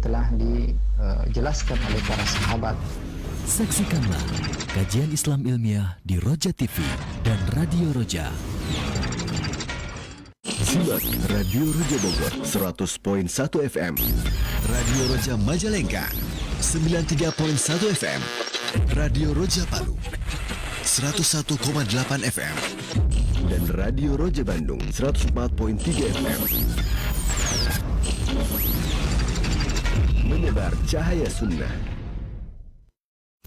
telah dijelaskan oleh para sahabat. Saksikanlah kajian Islam ilmiah di Roja TV dan Radio Roja. Simak Radio Roja Bogor 100.1 FM, Radio Roja Majalengka 93.1 FM, Radio Roja Palu 101,8 FM, dan Radio Roja Bandung 104.3 FM. Menyebar cahaya sunnah.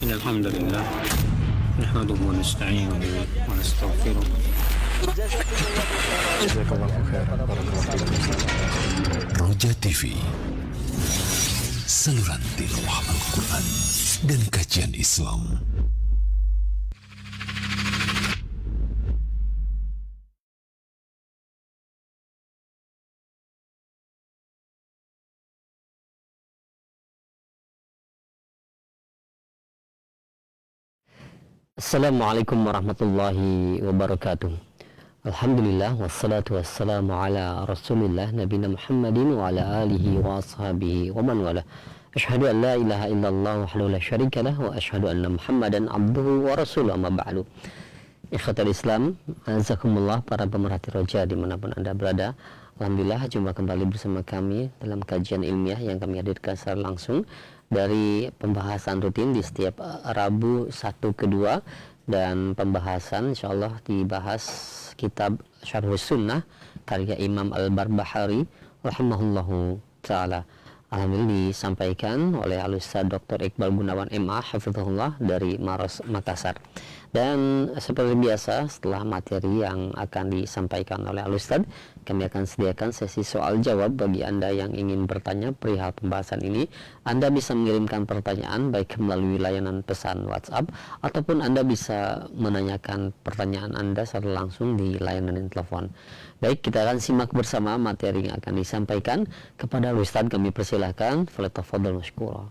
Alhamdulillah, nahmaduhu wa nasta'inuhu wa nastaghfiruh. Roja TV, saluran tilawah Al-Quran dan kajian Islam. Assalamualaikum warahmatullahi wabarakatuh. Alhamdulillah wassalatu wassalamu ala rasulillah nabina Muhammadin wa ala alihi wa ashabihi wa man wala. Asyhadu an la ilaha illallah wahdahu la syarika lah wa asyhadu anna Muhammadan abduhu wa rasuluh, amma ba'du. Ikhwatal Islam, azakumullah, para pemerhati Roja dimanapun Anda berada. Alhamdulillah, jumpa kembali bersama kami dalam kajian ilmiah yang kami hadirkan secara langsung dari pembahasan rutin di setiap Rabu 1 ke 2, dan pembahasan insyaallah dibahas kitab Syarhus Sunnah karya Imam Al-Barbahari rahimahullahu ta'ala. Alhamdulillah disampaikan oleh Al-Ustaz Dr. Iqbal Gunawan MA hafizahullah dari Maros, Makassar. Dan seperti biasa, setelah materi yang akan disampaikan oleh Al-Ustaz, kami akan sediakan sesi soal jawab bagi Anda yang ingin bertanya perihal pembahasan ini. Anda bisa mengirimkan pertanyaan baik melalui layanan pesan WhatsApp, ataupun Anda bisa menanyakan pertanyaan Anda secara langsung di layanan telepon. Baik, kita akan simak bersama materi yang akan disampaikan. Kepada Al-Ustaz kami persilahkan, falyatafadhal mashkura.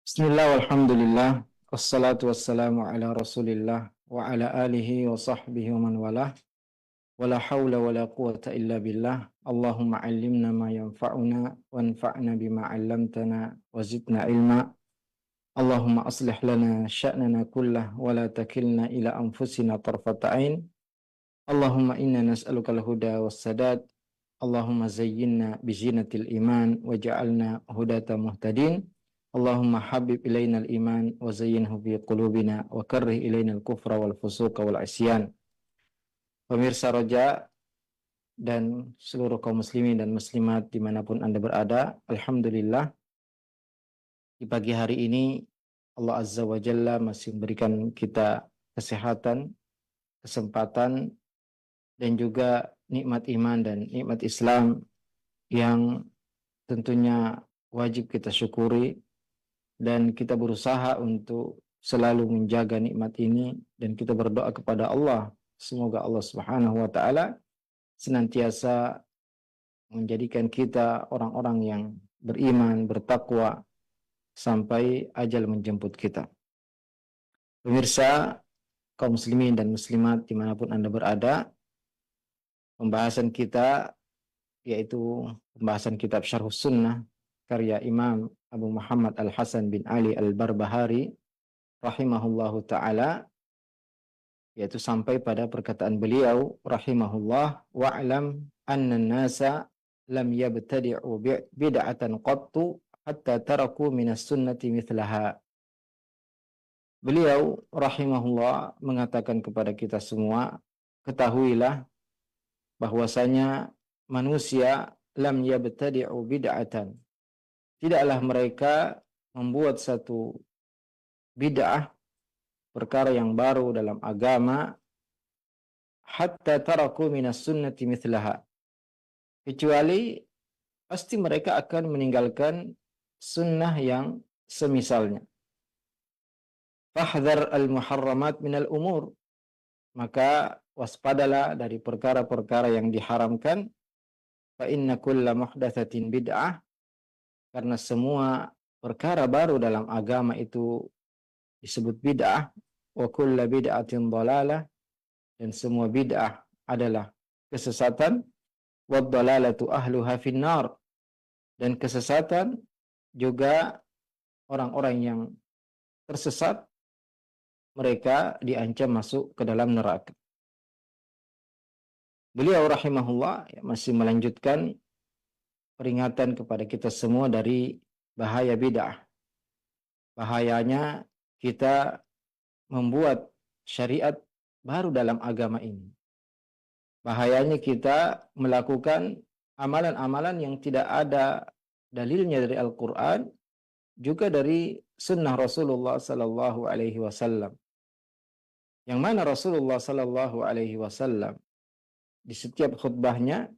Bismillah, walhamdulillah, wassalatu wassalamu ala rasulillah wa ala alihi wa sahbihi wa man walah. Wala hawla wala quwata illa billah. Allahumma allimna ma yanfa'una wanfa'na bima 'allamtana wa zidna ilma. Allahumma aslih lana sya'nana kullah wa la takilna ila anfusina tarfata ain. Allahumma inna nas'aluka al-huda was-sadad. Allahumma zayyinna bizinatil iman waj'alna hudata muhtadin. Allahumma habib ilaina al-iman wa zayyinhu fi qulubina wa karrih ilaina al-kufra wal fusuqa wal isyan. Pemirsa Roja dan seluruh kaum muslimin dan muslimat dimanapun Anda berada, alhamdulillah di pagi hari ini Allah Azza wa Jalla masih memberikan kita kesehatan, kesempatan, dan juga nikmat iman dan nikmat Islam yang tentunya wajib kita syukuri, dan kita berusaha untuk selalu menjaga nikmat ini, dan kita berdoa kepada Allah semoga Allah Subhanahu wa taala senantiasa menjadikan kita orang-orang yang beriman, bertakwa sampai ajal menjemput kita. Pemirsa, kaum muslimin dan muslimat dimanapun Anda berada, pembahasan kita yaitu pembahasan kitab Syarhus Sunnah karya Imam Abu Muhammad Al-Hasan bin Ali Al-Barbahari rahimahullahu ta'ala, yaitu sampai pada perkataan beliau rahimahullah, wa'lam anna nasa lam yabtadi'u bid'atan qattu hatta taraku minas sunnati mithlaha. Beliau rahimahullah mengatakan kepada kita semua, ketahuilah bahwasanya manusia lam yabtadi'u bid'atan, tidaklah mereka membuat satu bid'ah, perkara yang baru dalam agama, hatta taraku minas sunnati mithlaha, kecuali pasti mereka akan meninggalkan sunnah yang semisalnya. Fahdhar al-muharramat minal umur, maka waspadalah dari perkara-perkara yang diharamkan. Fa inna kulla muhdatsatin bid'ah, karena semua perkara baru dalam agama itu disebut bid'ah. Wa kulla bid'atin dhalalah, dan semua bid'ah adalah kesesatan. Wa dhalalatu ahluha finnar, Dan kesesatan juga orang-orang yang tersesat, mereka diancam masuk ke dalam neraka. Beliau rahimahullah masih melanjutkan peringatan kepada kita semua dari bahaya bid'ah. Bahayanya kita membuat syariat baru dalam agama ini. Bahayanya kita melakukan amalan-amalan yang tidak ada dalilnya dari Al-Quran, juga dari sunnah Rasulullah Sallallahu Alaihi Wasallam. Yang mana Rasulullah Sallallahu Alaihi Wasallam di setiap khutbahnya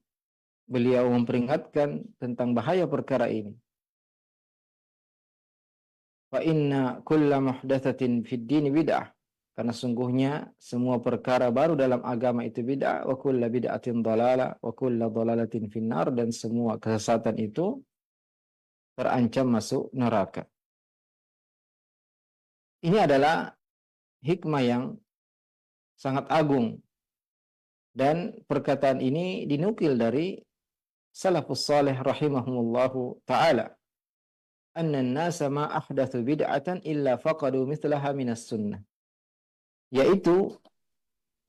beliau memperingatkan tentang bahaya perkara ini. Fa inna kulla muhdatsatin fid din bid'ah. Karena sungguhnya semua perkara baru dalam agama itu bid'ah, wa kulla bid'atin dhalalah wa kulla dhalalatin finnar, dan semua kesesatan itu terancam masuk neraka. Ini adalah hikmah yang sangat agung, dan perkataan ini dinukil dari salafus salih rahimahumullahu ta'ala. Anna an-nasa ma ahdathu bid'atan illa faqadu mithlaha minas sunnah. Yaitu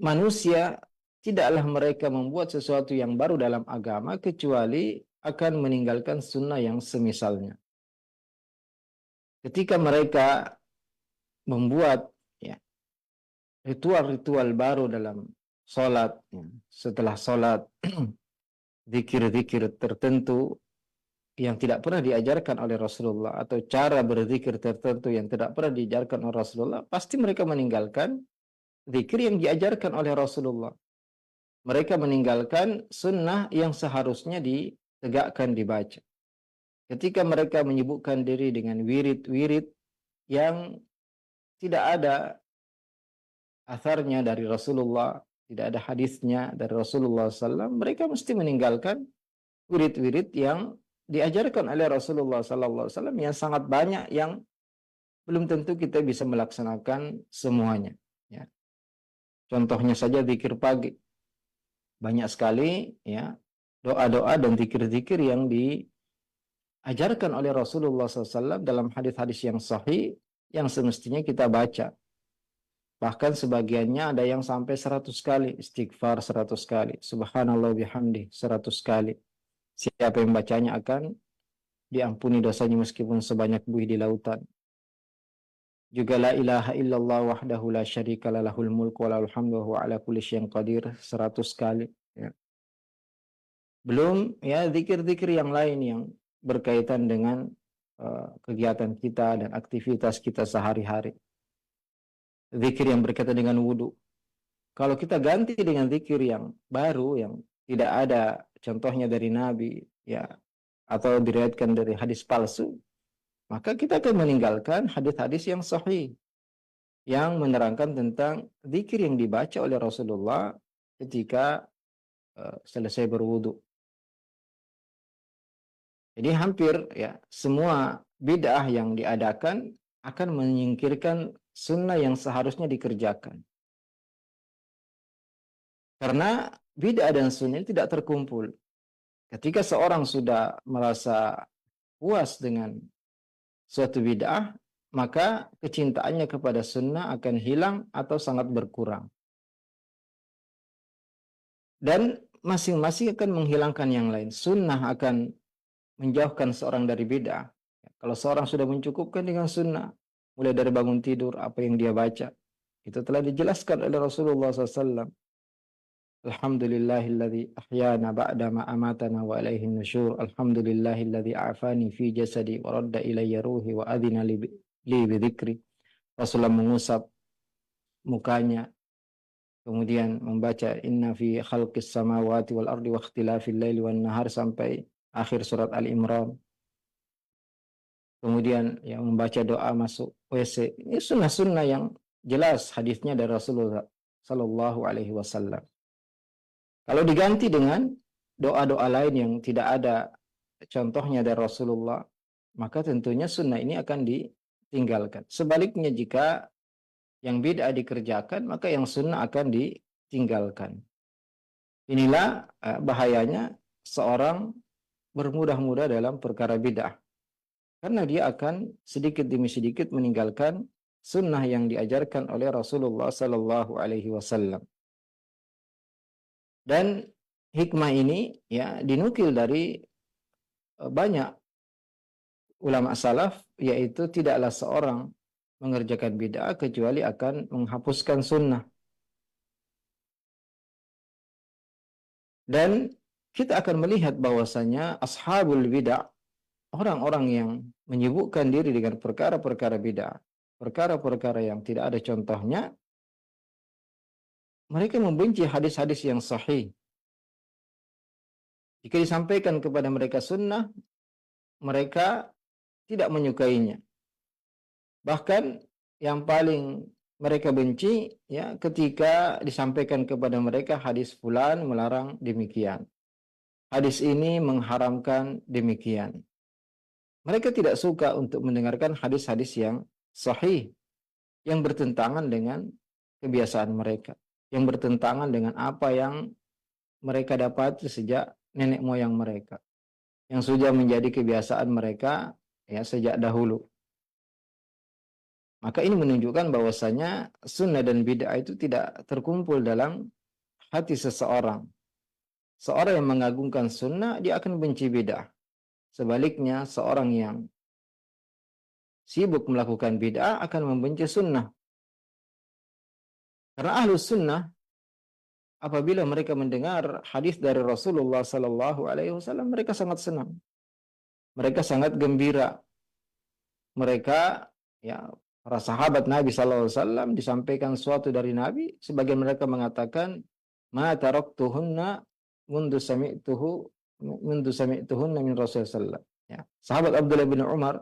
manusia tidaklah mereka membuat sesuatu yang baru dalam agama kecuali akan meninggalkan sunnah yang semisalnya. Ketika mereka membuat ritual-ritual baru dalam sholat, setelah sholat zikir-zikir tertentu yang tidak pernah diajarkan oleh Rasulullah, atau cara berzikir tertentu yang tidak pernah diajarkan oleh Rasulullah, pasti mereka meninggalkan zikir yang diajarkan oleh Rasulullah. Mereka meninggalkan sunnah yang seharusnya ditegakkan, dibaca. Ketika mereka menyibukkan diri dengan wirid-wirid yang tidak ada atharnya dari Rasulullah, tidak ada hadisnya dari Rasulullah SAW, mereka mesti meninggalkan wirid-wirid yang diajarkan oleh Rasulullah SAW, yang sangat banyak, yang belum tentu kita bisa melaksanakan semuanya. Ya. Contohnya saja zikir pagi, banyak sekali ya doa-doa dan zikir-zikir yang diajarkan oleh Rasulullah SAW dalam hadis-hadis yang sahih, yang semestinya kita baca. Bahkan sebagiannya ada yang sampai 100 kali, istighfar 100 kali, subhanallah bihamdi 100 kali. Siapa yang bacanya akan diampuni dosanya meskipun sebanyak buih di lautan. Juga la ilaha illallah wahdahu la syarika lahul mulku wa lahul hamdu wa huwa ala kulli syai'in qadir 100 kali. Ya. Belum ya zikir-zikir yang lain yang berkaitan dengan kegiatan kita dan aktivitas kita sehari-hari. Zikir yang berkaitan dengan wudu. Kalau kita ganti dengan zikir yang baru, yang tidak ada contohnya dari Nabi, ya, atau diriwayatkan dari hadis palsu, maka kita akan meninggalkan hadis-hadis yang sahih yang menerangkan tentang zikir yang dibaca oleh Rasulullah ketika selesai berwudu. Jadi hampir ya semua bid'ah yang diadakan akan menyingkirkan sunnah yang seharusnya dikerjakan. Karena bid'ah dan sunnah tidak terkumpul. Ketika seorang sudah merasa puas dengan suatu bid'ah, maka kecintaannya kepada sunnah akan hilang atau sangat berkurang. Dan masing-masing akan menghilangkan yang lain. Sunnah akan menjauhkan seorang dari bid'ah. Kalau seorang sudah mencukupkan dengan sunnah, mulai dari bangun tidur, apa yang dia baca, itu telah dijelaskan oleh Rasulullah SAW. Alhamdulillahilladzi ahyana ba'da ma amatana wa ilaihi nusyur. Alhamdulillahilladzi afani fi jasadi wa radda ilayya ruhi wa adhina li bidzikri. Rasulullah mengusap mukanya, kemudian membaca inna fi khalqis samawati wal ardi wa ikhtilafil laili wan nahar sampai akhir surat Al-Imran. Kemudian yang membaca doa masuk WC. Ini sunnah-sunnah yang jelas hadisnya dari Rasulullah sallallahu alaihi wasallam. Kalau diganti dengan doa-doa lain yang tidak ada contohnya dari Rasulullah, maka tentunya sunnah ini akan ditinggalkan. Sebaliknya, jika yang bid'ah dikerjakan, maka yang sunnah akan ditinggalkan. Inilah bahayanya seorang bermudah-mudah dalam perkara bid'ah. Karena dia akan sedikit demi sedikit meninggalkan sunnah yang diajarkan oleh Rasulullah Sallallahu Alaihi Wasallam. Dan hikmah ini ya dinukil dari banyak ulama salaf, yaitu tidaklah seorang mengerjakan bid'ah kecuali akan menghapuskan sunnah. Dan kita akan melihat bahwasanya ashabul bid'ah, orang-orang yang menyibukkan diri dengan perkara-perkara bid'ah, perkara-perkara yang tidak ada contohnya, mereka membenci hadis-hadis yang sahih. Jika disampaikan kepada mereka sunnah, mereka tidak menyukainya. Bahkan yang paling mereka benci ya ketika disampaikan kepada mereka hadis fulan melarang demikian. Hadis ini mengharamkan demikian. Mereka tidak suka untuk mendengarkan hadis-hadis yang sahih, yang bertentangan dengan kebiasaan mereka, yang bertentangan dengan apa yang mereka dapat sejak nenek moyang mereka, yang sudah menjadi kebiasaan mereka ya sejak dahulu. Maka ini menunjukkan bahwasanya sunnah dan bid'ah itu tidak terkumpul dalam hati seseorang. Seorang yang mengagungkan sunnah, dia akan benci bid'ah. Sebaliknya, seorang yang sibuk melakukan bid'ah akan membenci sunnah. Karena ahlus sunnah, apabila mereka mendengar hadis dari Rasulullah Sallallahu Alaihi Wasallam, mereka sangat senang. Mereka sangat gembira. Mereka ya, para sahabat Nabi Sallallahu Alaihi Wasallam disampaikan suatu dari Nabi, sebagian mereka mengatakan, ma taraktuhunna mundu sami'tuhunna min Rasulullah sallallahu. Ya. Sahabat Abdullah bin Umar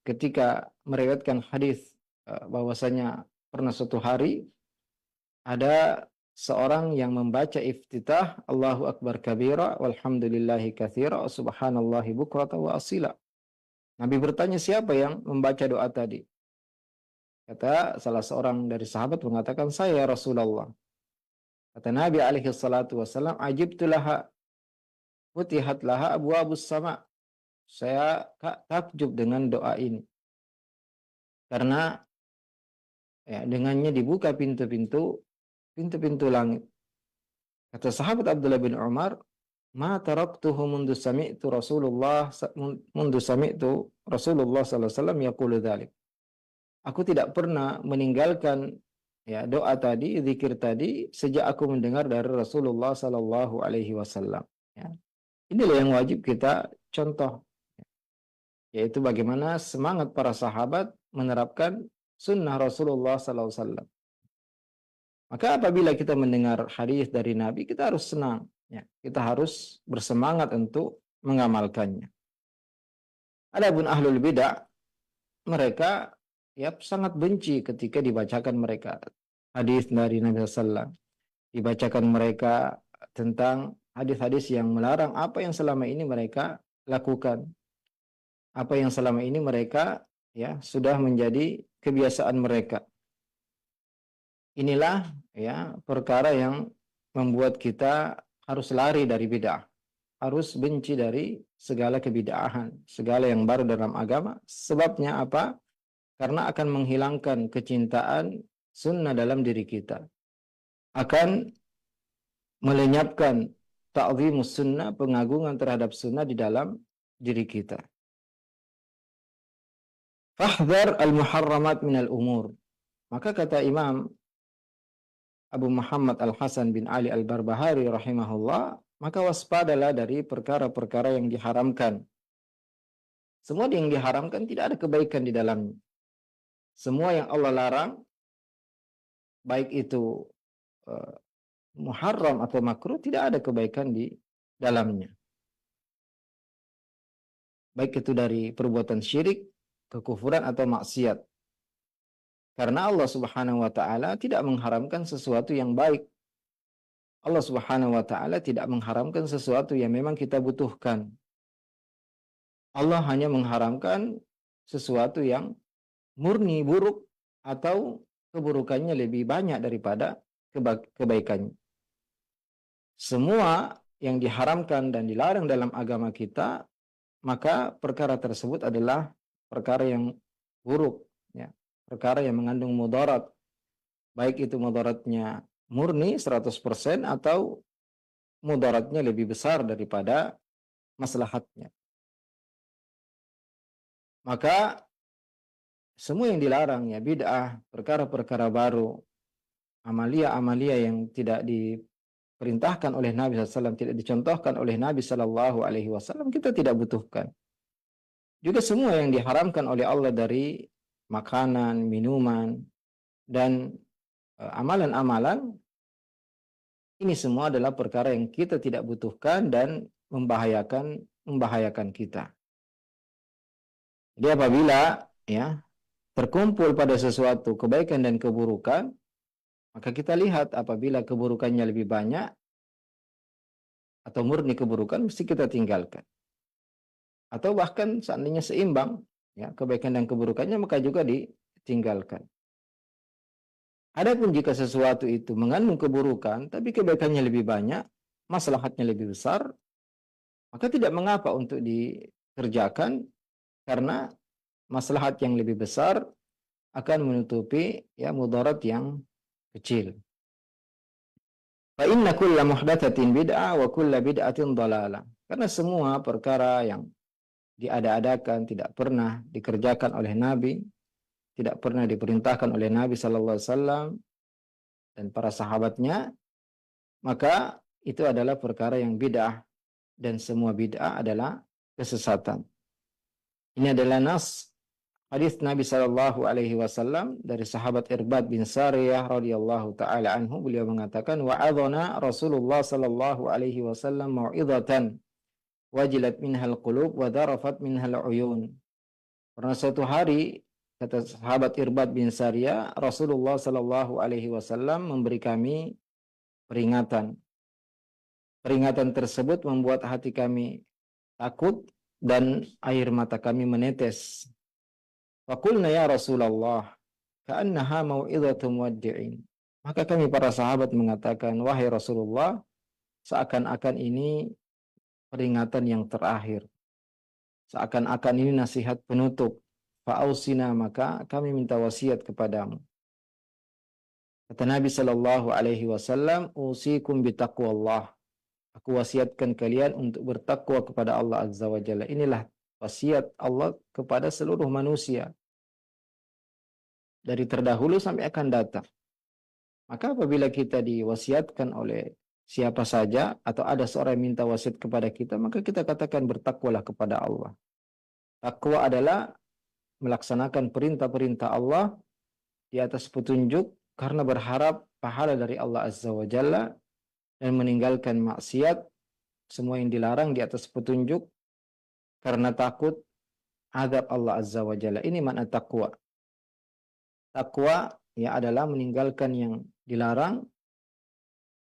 ketika meriwayatkan hadis bahwasanya pernah suatu hari ada seorang yang membaca iftitah Allahu Akbar kabira walhamdulillahi katsira subhanallahi bukrata wa asila. Nabi bertanya, siapa yang membaca doa tadi? Kata salah seorang dari sahabat mengatakan, saya Rasulullah. Kata Nabi alaihi salatu wasallam, ajibtu laha futihat laha abwabus sama. Saya takjub dengan doa ini. Karena ya, dengannya dibuka pintu-pintu langit. Kata sahabat Abdullah bin Umar, ma taraktuhu mundu sami'tu Rasulullah sallallahu alaihi wasallam yaqulu dzalik. Aku tidak pernah meninggalkan ya doa tadi, zikir tadi sejak aku mendengar dari Rasulullah sallallahu alaihi wasallam. Ya. Inilah yang wajib kita contoh, yaitu bagaimana semangat para sahabat menerapkan sunnah Rasulullah sallallahu alaihi wasallam. Maka apabila kita mendengar hadis dari Nabi, kita harus senang. Ya. Kita harus bersemangat untuk mengamalkannya. Adapun ahlul bidah, mereka ya sangat benci ketika dibacakan mereka hadis dari Nabi SAW. Dibacakan mereka tentang hadis-hadis yang melarang apa yang selama ini mereka lakukan. Apa yang selama ini mereka ya sudah menjadi kebiasaan mereka. Inilah ya perkara yang membuat kita harus lari dari bid'ah. Harus benci dari segala kebid'ahan, segala yang baru dalam agama. Sebabnya apa? Karena akan menghilangkan kecintaan sunnah dalam diri kita. Akan melenyapkan ta'zimus sunnah, pengagungan terhadap sunnah di dalam diri kita. Fahdhar al-muharramat minal umur. Maka kata Imam Abu Muhammad Al-Hasan bin Ali Al-Barbahari rahimahullah, maka waspadalah dari perkara-perkara yang diharamkan. Semua yang diharamkan tidak ada kebaikan di dalamnya. Semua yang Allah larang, baik itu muharram atau makruh, tidak ada kebaikan di dalamnya. Baik itu dari perbuatan syirik, kekufuran atau maksiat. Karena Allah Subhanahu wa taala tidak mengharamkan sesuatu yang baik. Allah Subhanahu wa taala tidak mengharamkan sesuatu yang memang kita butuhkan. Allah hanya mengharamkan sesuatu yang murni buruk atau keburukannya lebih banyak daripada kebaikannya. Semua yang diharamkan dan dilarang dalam agama kita, maka perkara tersebut adalah perkara yang buruk, ya. Perkara yang mengandung mudarat, baik itu mudaratnya murni 100% atau mudaratnya lebih besar daripada maslahatnya. Maka semua yang dilarang, ya, bid'ah, perkara-perkara baru, amalia-amalia yang tidak diperintahkan oleh Nabi SAW, tidak dicontohkan oleh Nabi SAW, kita tidak butuhkan. Juga semua yang diharamkan oleh Allah dari makanan, minuman, dan amalan-amalan, ini semua adalah perkara yang kita tidak butuhkan dan membahayakan kita. Jadi apabila, ya, terkumpul pada sesuatu kebaikan dan keburukan, maka kita lihat apabila keburukannya lebih banyak atau murni keburukan, mesti kita tinggalkan. Atau bahkan seandainya seimbang, ya, kebaikan dan keburukannya, maka juga ditinggalkan. Adapun jika sesuatu itu mengandung keburukan, tapi kebaikannya lebih banyak, maslahatnya lebih besar, maka tidak mengapa untuk dikerjakan, karena maslahat yang lebih besar akan menutupi, ya, mudarat yang kecil. Fa inna kulla muhdatsatin bid'ah wa kulla bid'atin dhalalah. Karena semua perkara yang diada-adakan, tidak pernah dikerjakan oleh Nabi, tidak pernah diperintahkan oleh Nabi sallallahu alaihi wasallam dan para sahabatnya, maka itu adalah perkara yang bid'ah, dan semua bid'ah adalah kesesatan. Ini adalah nas hadis Nabi sallallahu alaihi wasallam dari sahabat Irbad bin Sariyah radhiyallahu taala anhu. Beliau mengatakan, wa'adhana Rasulullah sallallahu alaihi wasallam mau'izatan wajilat minhal qulub wa darafat minhal uyun. Pernah suatu hari, kata sahabat Irbad bin Sariyah, Rasulullah sallallahu alaihi wasallam memberi kami peringatan. Peringatan tersebut membuat hati kami takut dan air mata kami menetes. Faqulna ya Rasulullah, ka'annaha mau'izatu muwaddi'in. Maka kami para sahabat mengatakan, wahai Rasulullah, seakan-akan ini peringatan yang terakhir. Seakan-akan ini nasihat penutup. Fa'ausina, maka kami minta wasiat kepadamu. Kata Nabi sallallahu alaihi wasallam, usikum bitaqwallah. Aku wasiatkan kalian untuk bertakwa kepada Allah Azza wa Jalla. Inilah wasiat Allah kepada seluruh manusia, dari terdahulu sampai akan datang. Maka apabila kita diwasiatkan oleh siapa saja, atau ada seorang yang minta wasiat kepada kita, maka kita katakan bertakwalah kepada Allah. Takwa adalah melaksanakan perintah-perintah Allah di atas petunjuk, karena berharap pahala dari Allah Azza wa Jalla, dan meninggalkan maksiat, semua yang dilarang di atas petunjuk, karena takut azab Allah Azza wa Jalla. Ini makna takwa. Takwa, ya, adalah meninggalkan yang dilarang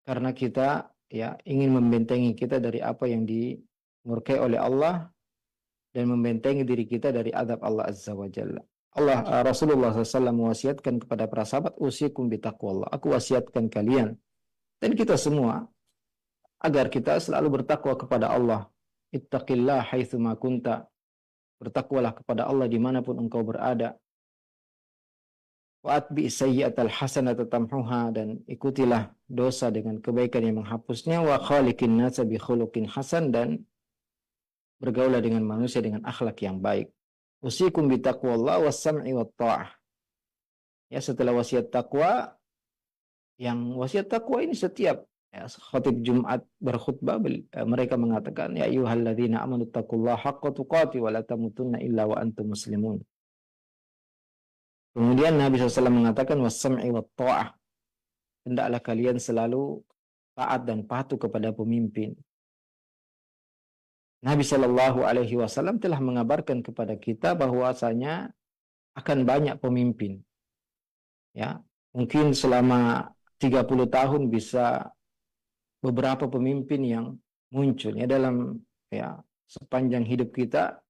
karena kita, ya, ingin membentengi kita dari apa yang dimurkai oleh Allah, dan membentengi diri kita dari azab Allah Azza wa Jalla. Rasulullah SAW mewasiatkan kepada para sahabat, usikum bitaqwallah. Aku wasiatkan kalian dan kita semua agar kita selalu bertakwa kepada Allah. Ittaqillah haitsu ma kunta. Bertakwalah kepada Allah dimanapun engkau berada. Wa atbi sayyi'atal hasanata tamhuha, dan ikutilah dosa dengan kebaikan yang menghapusnya. Wa khaliqin nasa bi khuluqin hasan, dan bergaulah dengan manusia dengan akhlak yang baik. Usikum bi taqwallah was sam'i wat ta'ah. Ya, setelah wasiat takwa, yang wasiat takwa ini setiap, ya, khatib Jumat berkhutbah, mereka mengatakan, ya ayyuhalladzina amanu taqullaha haqqa tuqatih wa la tamutunna illa wa antum muslimun. Kemudian Nabi SAW mengatakan, was-sam'i wat ta'ah. Hendaklah kalian selalu taat dan patuh kepada pemimpin. Nabi Shallallahu Alaihi Wasallam telah mengabarkan kepada kita bahwasanya akan banyak pemimpin. Ya, mungkin selama 30 tahun bisa beberapa pemimpin yang muncul, ya, dalam, ya, sepanjang hidup kita.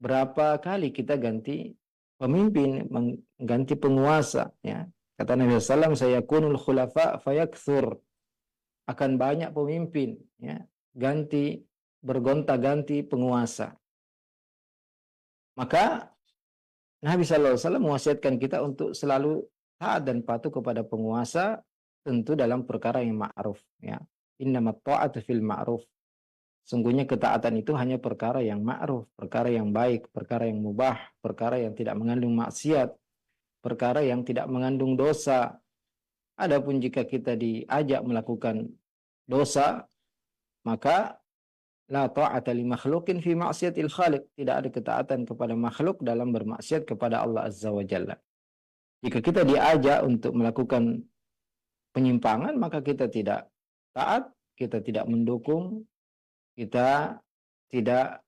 Berapa kali kita ganti pemimpin, mengganti penguasa, ya. Kata Nabi SAW, sayakunul khulafa fayakthur. Akan banyak pemimpin, ya. bergonta-ganti penguasa. Maka Nabi SAW mewasiatkan kita untuk selalu taat dan patuh kepada penguasa, tentu dalam perkara yang ma'ruf. Ya. Innamat ta'atu fil ma'ruf. Sungguhnya ketaatan itu hanya perkara yang ma'ruf, perkara yang baik, perkara yang mubah, perkara yang tidak mengandung maksiat, perkara yang tidak mengandung dosa. Adapun jika kita diajak melakukan dosa, maka la ta'ata li makhluqin fi ma'siyatil khaliq. Tidak ada ketaatan kepada makhluk dalam bermaksiat kepada Allah Azza wa Jalla. Jika kita diajak untuk melakukan penyimpangan, maka kita tidak taat, kita tidak mendukung, kita tidak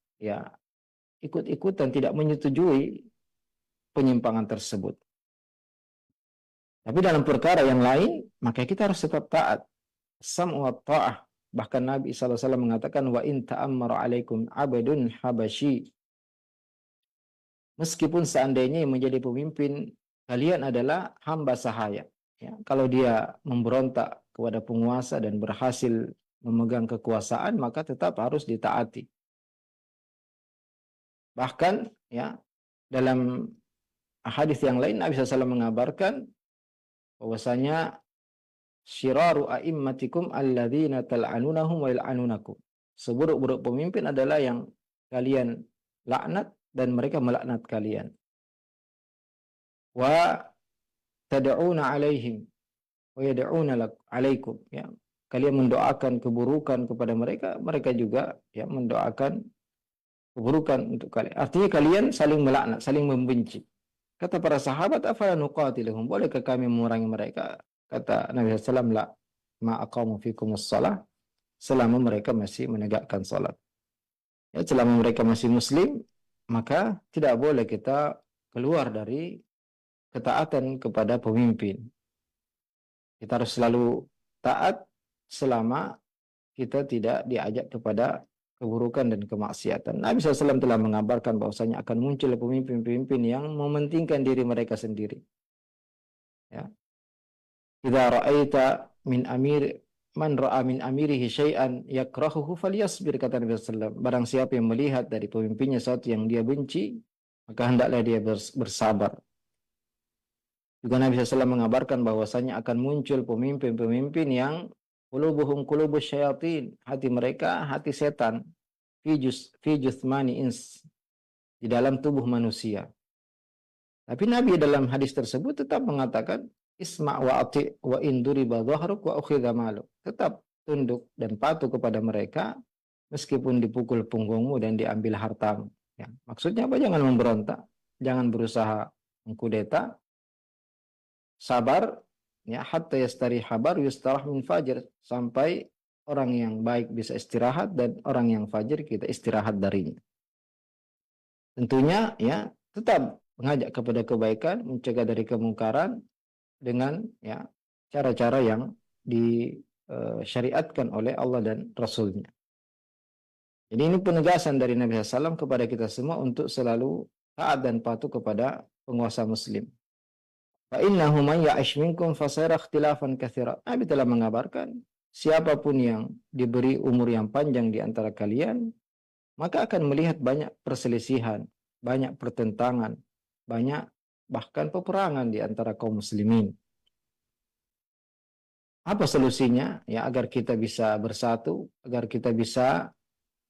ikut-ikutan, tidak menyetujui penyimpangan tersebut. Tapi dalam perkara yang lain, maka kita harus tetap taat. Sam'u wa ta'ah. Bahkan Nabi SAW mengatakan, wa in ta'ammara alaikum abadun habashi. Meskipun seandainya yang menjadi pemimpin kalian adalah hamba sahaya. Ya, kalau dia memberontak kepada penguasa dan berhasil memegang kekuasaan, maka tetap harus ditaati. Bahkan ya, dalam hadis yang lain Nabi SAW mengabarkan bahwasanya syiraru a'immatikum alladzina tal'anunahum wa yal'anunakum. Seburuk-buruk pemimpin adalah yang kalian laknat dan mereka melaknat kalian. Wa tad'una alaihim wa yad'una alaikum. Ya. Kalian mendoakan keburukan kepada mereka, mereka juga ya mendoakan keburukan untuk kalian. Artinya kalian saling melaknat, saling membenci. Kata para sahabat, afala nuqatiluhum? Bolehkah kami memerangi mereka? Kata Nabi SAW, la ma'aqamu fikumus salah, selama mereka masih menegakkan salat. Ya, selama mereka masih muslim, maka tidak boleh kita keluar dari ketaatan kepada pemimpin. Kita harus selalu taat selama kita tidak diajak kepada keburukan dan kemaksiatan. Nabi SAW telah mengabarkan bahwasanya akan muncul pemimpin-pemimpin yang mementingkan diri mereka sendiri. Ya. Idza ra'aita min man ra'a min amirihi syai'an yakrahuhu falyasbir, kata Nabi SAW. Barang siapa yang melihat dari pemimpinnya sesuatu yang dia benci, maka hendaklah dia bersabar. Juga Nabi SAW mengabarkan bahwasanya akan muncul pemimpin-pemimpin yang qulubuhum qulubus syayatin, hati mereka hati setan, fi juthmani ins, di dalam tubuh manusia. Tapi Nabi dalam hadis tersebut tetap mengatakan isma' wa ati' wa in duriba dhahruk wa ukhidha maluk. Tetap tunduk dan patuh kepada mereka meskipun dipukul punggungmu dan diambil hartamu. Ya, maksudnya apa? Jangan memberontak, jangan berusaha mengkudeta. Sabar, ya, hatta yastari habar yustarah min fajr, sampai orang yang baik bisa istirahat dan orang yang fajir kita istirahat darinya. Tentunya ya tetap mengajak kepada kebaikan, mencegah dari kemungkaran dengan ya cara-cara yang disyariatkan oleh Allah dan Rasulnya. Jadi ini penegasan dari Nabi SAW kepada kita semua untuk selalu taat dan patuh kepada penguasa muslim. Fa innahu man ya'ish minkum fasayara ikhtilafan katsira. Nabi telah mengabarkan, siapapun yang diberi umur yang panjang di antara kalian, maka akan melihat banyak perselisihan, banyak pertentangan, banyak bahkan peperangan di antara kaum muslimin. Apa solusinya? Ya, agar kita bisa bersatu, agar kita bisa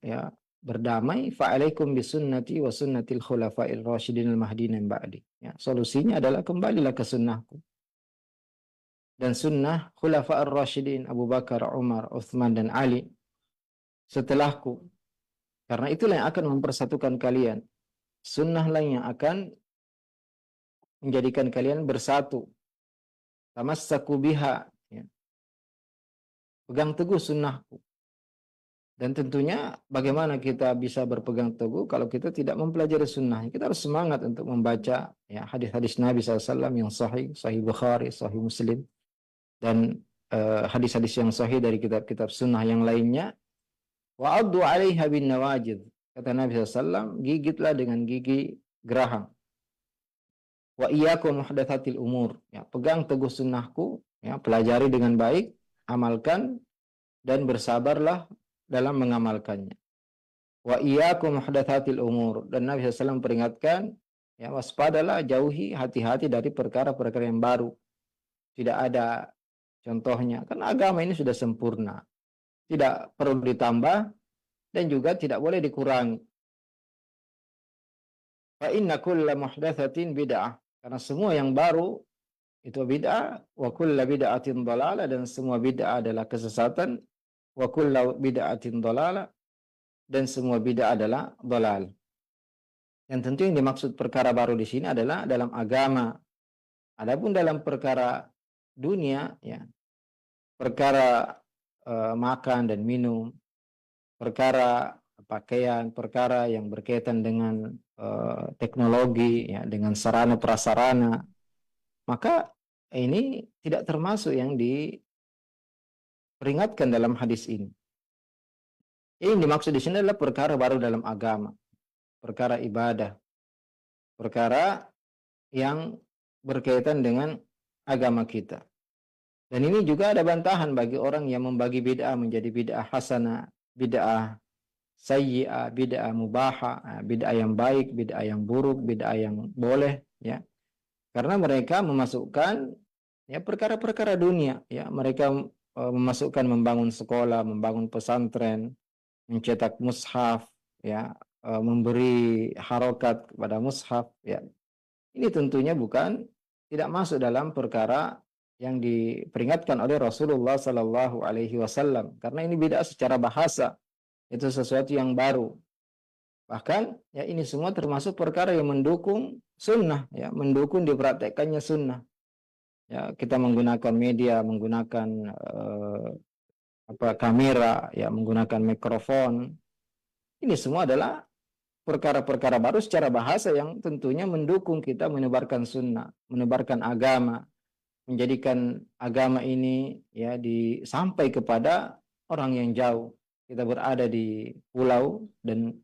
ya berdamai. Fa'alaikum bisunnati wa sunnatil khulafa'ir rasyidin al-mahdiyyin min ba'di. Ya, solusinya adalah kembalilah ke sunnahku dan sunnah khulafa'ir rasyidin Abu Bakar, Umar, Uthman dan Ali setelahku. Karena itulah yang akan mempersatukan kalian. Sunnahlah yang akan menjadikan kalian bersatu. Tamassaku biha. Ya. Pegang teguh sunnahku. Dan tentunya bagaimana kita bisa berpegang teguh kalau kita tidak mempelajari sunnah. Kita harus semangat untuk membaca ya, hadis-hadis Nabi SAW yang sahih, sahih Bukhari, sahih Muslim. Dan hadis-hadis yang sahih dari kitab-kitab sunnah yang lainnya. Wa'addu 'alaiha bin nawajid. Kata Nabi SAW, gigitlah dengan gigi geraham. Wa iyyakum muhdatsatil umur. Ya, pegang teguh sunnahku, ya, pelajari dengan baik, amalkan, dan bersabarlah dalam mengamalkannya. Wa iyyakum muhdatsatil umur, dan Nabi SAW peringatkan, ya, waspadalah, jauhi, hati-hati dari perkara-perkara yang baru. Tidak ada contohnya, karena agama ini sudah sempurna, tidak perlu ditambah dan juga tidak boleh dikurangi. Fa inna kulla muhdatsatin bid'ah, karena semua yang baru itu bid'ah, wa kulla bid'atin dhalalah, dan semua bid'ah adalah kesesatan, wa kulla bid'atin dhalalah, dan semua bid'ah adalah dhalal. Yang tentu yang dimaksud perkara baru di sini adalah dalam agama. Adapun dalam perkara dunia, ya, perkara makan dan minum, perkara pakaian, perkara yang berkaitan dengan teknologi, ya, dengan sarana prasarana, maka ini tidak termasuk yang diperingatkan dalam hadis ini. Ini dimaksud di sini adalah perkara baru dalam agama, perkara ibadah, perkara yang berkaitan dengan agama kita. Dan ini juga ada bantahan bagi orang yang membagi bid'ah menjadi bid'ah hasanah, bid'ah sayyi'ah, bid'ah mubahah, bid'ah yang baik, bid'ah yang buruk, bid'ah yang boleh, ya. Karena mereka memasukkan, ya, perkara-perkara dunia, ya. Mereka memasukkan membangun sekolah, membangun pesantren, mencetak mushaf, ya, memberi harokat kepada mushaf, ya. Ini tentunya tidak masuk dalam perkara yang diperingatkan oleh Rasulullah Sallallahu Alaihi Wasallam, karena ini bid'ah secara bahasa, itu sesuatu yang baru. Bahkan, ya, ini semua termasuk perkara yang mendukung sunnah, ya, mendukung dipraktekkannya sunnah. Ya, kita menggunakan media, menggunakan kamera, ya, menggunakan mikrofon. Ini semua adalah perkara-perkara baru secara bahasa yang tentunya mendukung kita menebarkan sunnah, menebarkan agama, menjadikan agama ini, ya, sampai kepada orang yang jauh. Kita berada di pulau dan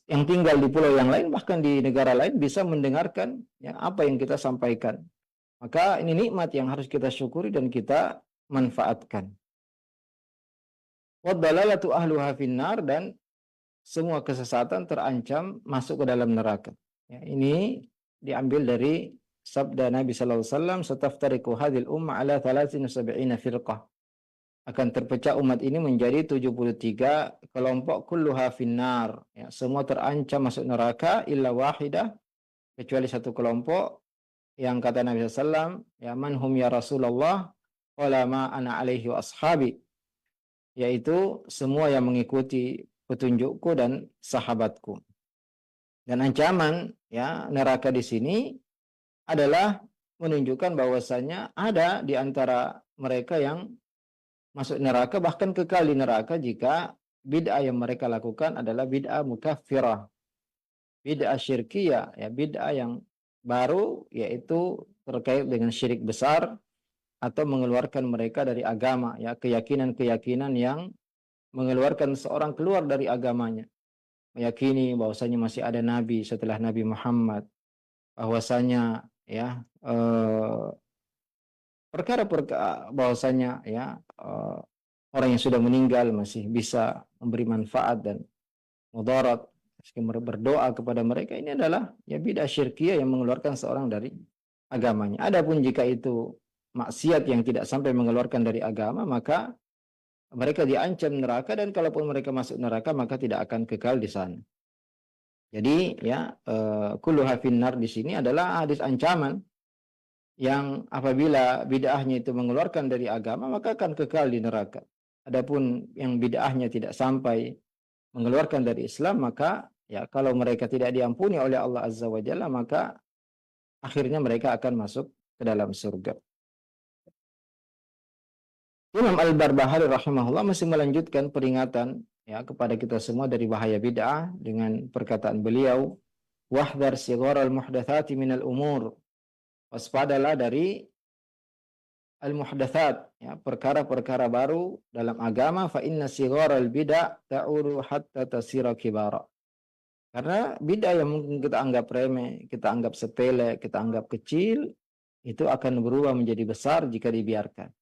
yang tinggal di pulau yang lain, bahkan di negara lain, bisa mendengarkan, ya, apa yang kita sampaikan. Maka ini nikmat yang harus kita syukuri dan kita manfaatkan. Waddalalatu ahluha finnar, dan semua kesesatan terancam masuk ke dalam neraka. Ya, ini diambil dari sabda Nabi sallallahu alaihi wasallam, "Sataftariqu hadhil umma ala 73 firqah." Akan terpecah umat ini menjadi 73 kelompok, kulluha finnar. Ya, semua terancam masuk neraka illa wahidah, kecuali satu kelompok yang kata Nabi sallallahu alaihi wasallam, ya, manhum ya Rasulullah, qala ma ana alaihi wa ashabi, yaitu semua yang mengikuti petunjukku dan sahabatku. Dan ancaman, ya, neraka di sini adalah menunjukkan bahwasanya ada di antara mereka yang masuk neraka, bahkan kekal di neraka, jika bid'ah yang mereka lakukan adalah bid'ah mukaffirah, bid'ah syirkiyah, ya, bid'ah yang baru, yaitu terkait dengan syirik besar atau mengeluarkan mereka dari agama, ya, keyakinan-keyakinan yang mengeluarkan seorang keluar dari agamanya. Meyakini bahwasanya masih ada nabi setelah Nabi Muhammad, bahwasanya, ya, perkara-perkara bahwasanya, ya, orang yang sudah meninggal masih bisa memberi manfaat dan mudarat, berdoa kepada mereka. Ini adalah, ya, bid'ah syirkiyah yang mengeluarkan seorang dari agamanya. Adapun jika itu maksiat yang tidak sampai mengeluarkan dari agama, maka mereka diancam neraka, dan kalaupun mereka masuk neraka maka tidak akan kekal di sana. Jadi, ya, kulluha finnar di sini adalah hadis ancaman yang apabila bid'ahnya itu mengeluarkan dari agama maka akan kekal di neraka. Adapun yang bid'ahnya tidak sampai mengeluarkan dari Islam, maka, ya, kalau mereka tidak diampuni oleh Allah Azza wa Jalla, maka akhirnya mereka akan masuk ke dalam surga. Imam Al-Barbahari rahimahullah masih melanjutkan peringatan, ya, kepada kita semua dari bahaya bid'ah dengan perkataan beliau, wahdhar sigharal muhdatsati minal umur, waspadalah dari al-muhdatsat, ya, perkara-perkara baru dalam agama, fa inna sigharal bid'ah ta'uru hatta tasira kibara. Karena bid'ah yang mungkin kita anggap remeh, kita anggap sepele, kita anggap kecil, itu akan berubah menjadi besar jika dibiarkan.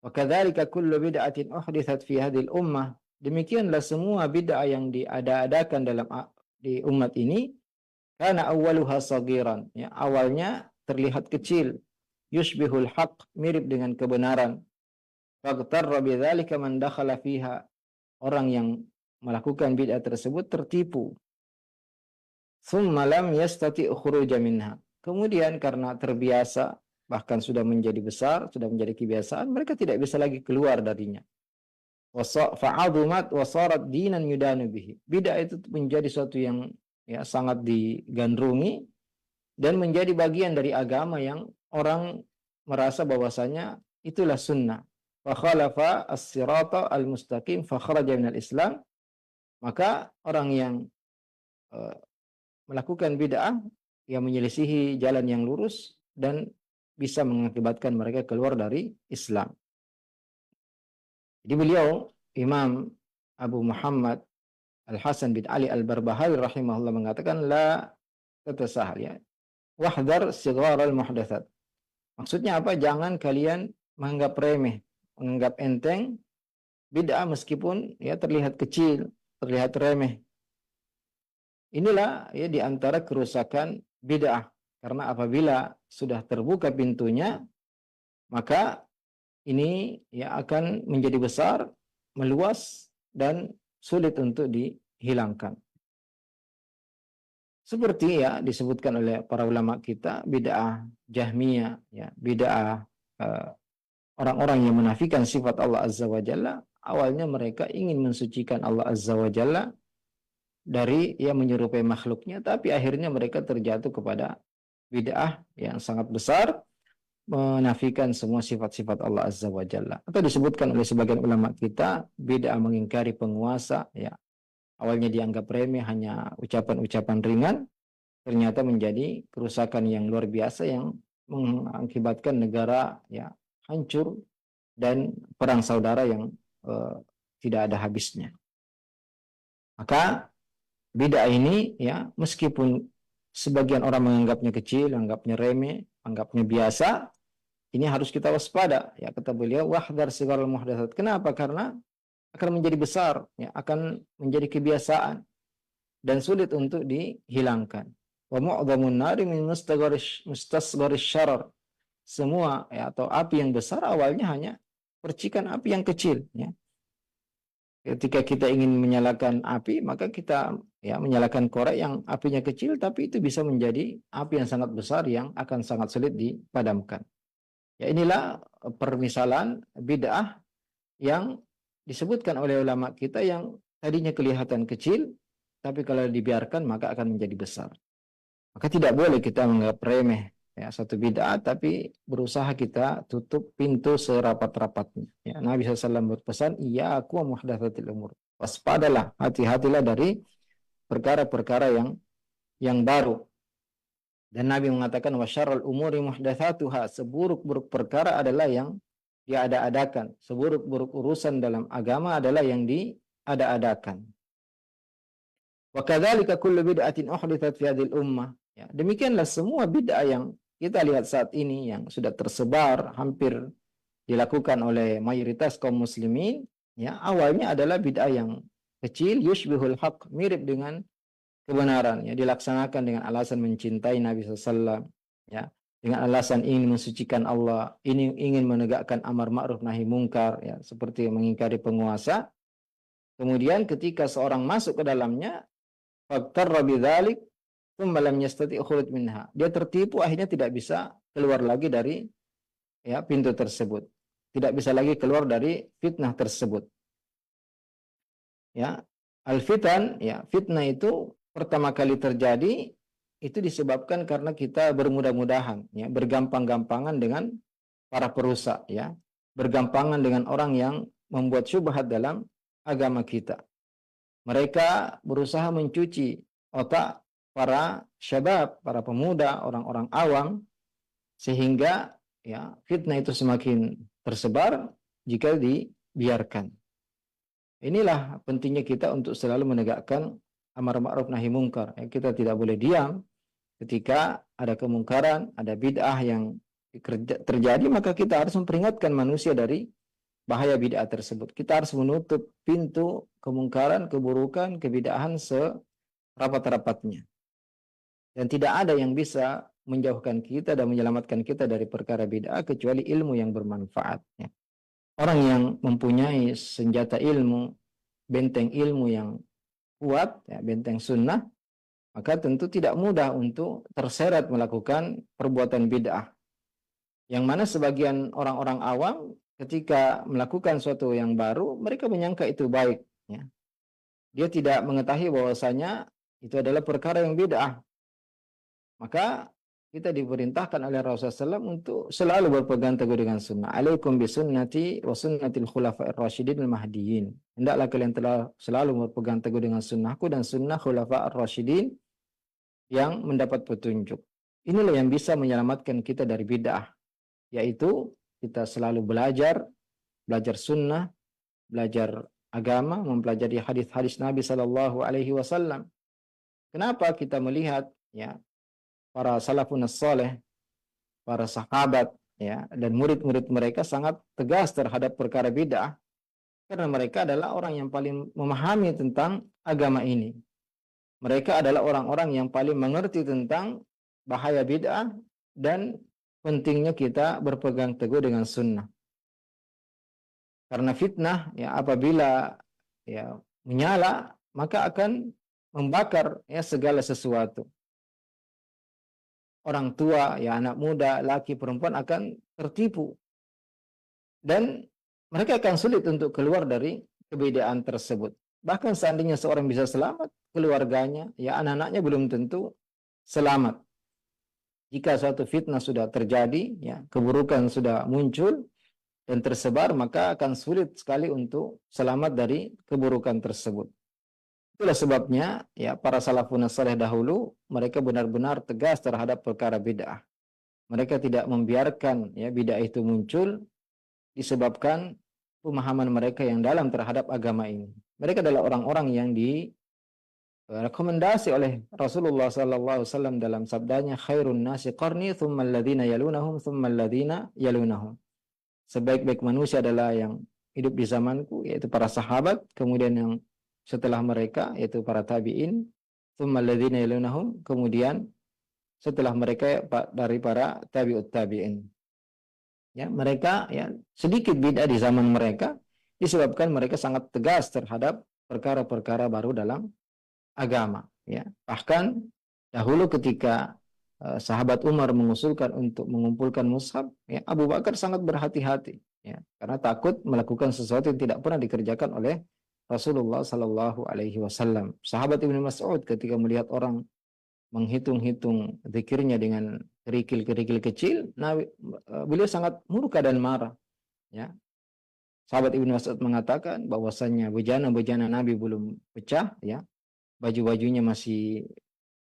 Wa kadzalika kullu bid'atin uhditsat fi hadhil ummah. Demikianlah semua bid'ah yang diada-adakan di umat ini, karena awwaluha sagiran, ya, awalnya terlihat kecil, yushbihul haqq, mirip dengan kebenaran. Faghtarra bidzalika man dakhala fiha, orang yang melakukan bid'ah tersebut tertipu. Tsumma lam yastati' khuruja minha. Kemudian karena terbiasa, bahkan sudah menjadi besar, sudah menjadi kebiasaan, mereka tidak bisa lagi keluar darinya. Fa'adumat wasarat dinan yudanu bihi. Bid'ah itu menjadi suatu yang ya sangat digandrungi dan menjadi bagian dari agama yang orang merasa bahwasanya itulah sunnah. Fa khalafa as-sirata al-mustaqim fa kharaja minal Islam. Maka orang yang melakukan bid'ah yang menyelisihi jalan yang lurus dan bisa mengakibatkan mereka keluar dari Islam. Jadi beliau Imam Abu Muhammad Al-Hasan bin Ali Al-Barbahari rahimahullah mengatakan la tatasahal, ya. Wahdar sighar al-muhdatsat. Maksudnya apa? Jangan kalian menganggap remeh, menganggap enteng bid'ah meskipun ya terlihat kecil, terlihat remeh. Inilah ya di antara kerusakan bid'ah. Karena apabila sudah terbuka pintunya, maka ini ya akan menjadi besar, meluas, dan sulit untuk dihilangkan. Seperti ya disebutkan oleh para ulama kita, bid'ah Jahmiyah, ya, bid'ah orang-orang yang menafikan sifat Allah Azza wa Jalla. Awalnya mereka ingin mensucikan Allah Azza wa Jalla dari yang menyerupai makhluknya, tapi akhirnya mereka terjatuh kepada bid'ah yang sangat besar, menafikan semua sifat-sifat Allah Azza wa Jalla. Atau disebutkan oleh sebagian ulama kita, bid'ah mengingkari penguasa, ya. Awalnya dianggap remeh, hanya ucapan-ucapan ringan, ternyata menjadi kerusakan yang luar biasa yang mengakibatkan negara ya hancur dan perang saudara yang tidak ada habisnya. Maka bid'ah ini ya meskipun sebagian orang menganggapnya kecil, anggapnya remeh, anggapnya biasa, ini harus kita waspada. Ya, kata beliau, wahdar sigharul muhdatsat. Kenapa? Karena akan menjadi besar, ya, akan menjadi kebiasaan dan sulit untuk dihilangkan. Wa mu'dhamun nari min mustasgharis syarar. Semua ya, atau api yang besar awalnya hanya percikan api yang kecil, ya. Ketika kita ingin menyalakan api, maka kita ya menyalakan korek yang apinya kecil, tapi itu bisa menjadi api yang sangat besar yang akan sangat sulit dipadamkan. Ya, inilah permisalan bid'ah yang disebutkan oleh ulama kita yang tadinya kelihatan kecil, tapi kalau dibiarkan maka akan menjadi besar. Maka tidak boleh kita menganggap remeh ya satu bid'ah, tapi berusaha kita tutup pintu serapat-rapatnya. Ya, Nabi SAW berpesan, iyyakum wa muhdatsatil umur. Waspadalah, hati-hatilah dari perkara-perkara yang baru. Dan Nabi mengatakan wasyarrul umuri muhdatsatuha, seburuk-buruk perkara adalah yang diada-adakan. Seburuk-buruk urusan dalam agama adalah yang diada-adakan. Wa kadzalika kullu bid'atin uhditsat fi hadhil ummah. Ya, demikianlah semua bid'ah yang kita lihat saat ini yang sudah tersebar, hampir dilakukan oleh mayoritas kaum muslimin, ya, awalnya adalah bid'ah yang kecil, yushbihul haqq, mirip dengan kebenaran, ya, dilaksanakan dengan alasan mencintai Nabi SAW, ya, dengan alasan ingin mensucikan Allah, ini ingin menegakkan amar ma'ruf nahi mungkar, ya, seperti mengingkari penguasa. Kemudian ketika seorang masuk ke dalamnya, faqtarra bidzalik tsumma lam yastati' khuruj minha. Dia tertipu, akhirnya tidak bisa keluar lagi dari ya pintu tersebut. Tidak bisa lagi keluar dari fitnah tersebut. Ya, al-fitan, ya, fitnah itu pertama kali terjadi itu disebabkan karena kita bermudah-mudahan, ya, bergampang-gampangan dengan para perusak, ya, bergampangan dengan orang yang membuat syubhat dalam agama kita. Mereka berusaha mencuci otak para syabab, para pemuda, orang-orang awam, sehingga ya fitnah itu semakin tersebar jika dibiarkan. Inilah pentingnya kita untuk selalu menegakkan amar ma'ruf nahi mungkar. Ya, kita tidak boleh diam ketika ada kemungkaran, ada bid'ah yang terjadi, maka kita harus memperingatkan manusia dari bahaya bid'ah tersebut. Kita harus menutup pintu kemungkaran, keburukan, kebid'ahan serapat-rapatnya. Dan tidak ada yang bisa menjauhkan kita dan menyelamatkan kita dari perkara bid'ah kecuali ilmu yang bermanfaat. Ya. Orang yang mempunyai senjata ilmu, benteng ilmu yang kuat, ya, benteng sunnah, maka tentu tidak mudah untuk terseret melakukan perbuatan bid'ah. Yang mana sebagian orang-orang awam ketika melakukan suatu yang baru, mereka menyangka itu baik. Ya. Dia tidak mengetahui bahwasanya itu adalah perkara yang bid'ah. Maka kita diperintahkan oleh Rasulullah SAW untuk selalu berpegang teguh dengan sunnah. Alaikum bisunnati wa sunnatil khulafa'ir rasyidin al-mahdiyyin. Hendaklah kalian telah selalu berpegang teguh dengan sunnahku dan sunnah khulafa'ir rasyidin yang mendapat petunjuk. Inilah yang bisa menyelamatkan kita dari bid'ah, yaitu kita selalu belajar sunnah, belajar agama, mempelajari hadis-hadis Nabi Sallallahu Alaihi Wasallam. Kenapa kita melihat ya para salafun saleh, para sahabat ya dan murid-murid mereka sangat tegas terhadap perkara bid'ah karena mereka adalah orang yang paling memahami tentang agama ini. Mereka adalah orang-orang yang paling mengerti tentang bahaya bid'ah dan pentingnya kita berpegang teguh dengan sunnah. Karena fitnah ya apabila ya menyala maka akan membakar ya segala sesuatu. Orang tua, ya anak muda, laki, perempuan akan tertipu. Dan mereka akan sulit untuk keluar dari kebid'ahan tersebut. Bahkan seandainya seorang bisa selamat, keluarganya, ya anak-anaknya belum tentu selamat. Jika suatu fitnah sudah terjadi, ya keburukan sudah muncul dan tersebar, maka akan sulit sekali untuk selamat dari keburukan tersebut. Itulah sebabnya ya para salafun saleh dahulu mereka benar-benar tegas terhadap perkara bid'ah. Mereka tidak membiarkan ya bid'ah itu muncul disebabkan pemahaman mereka yang dalam terhadap agama ini. Mereka adalah orang-orang yang direkomendasi oleh Rasulullah sallallahu alaihi wasallam dalam sabdanya khairun nasi qarni tsumma alladziina yalunahum tsumma alladziina yalunahum. Sebaik-baik manusia adalah yang hidup di zamanku yaitu para sahabat, kemudian yang setelah mereka yaitu para tabi'in, tsumma alladziina yalunahum, kemudian setelah mereka dari para tabi'ut tabi'in. Ya, mereka ya sedikit bid'ah di zaman mereka disebabkan mereka sangat tegas terhadap perkara-perkara baru dalam agama, ya. Bahkan dahulu ketika sahabat Umar mengusulkan untuk mengumpulkan mushaf, ya, Abu Bakar sangat berhati-hati, ya, karena takut melakukan sesuatu yang tidak pernah dikerjakan oleh Rasulullah Sallallahu Alaihi Wasallam. Sahabat Ibnu Mas'ud ketika melihat orang menghitung-hitung zikirnya dengan kerikil-kerikil kecil, beliau sangat murka dan marah. Ya. Sahabat Ibnu Mas'ud mengatakan bahwasanya bejana-bejana Nabi belum pecah, ya, baju-bajunya masih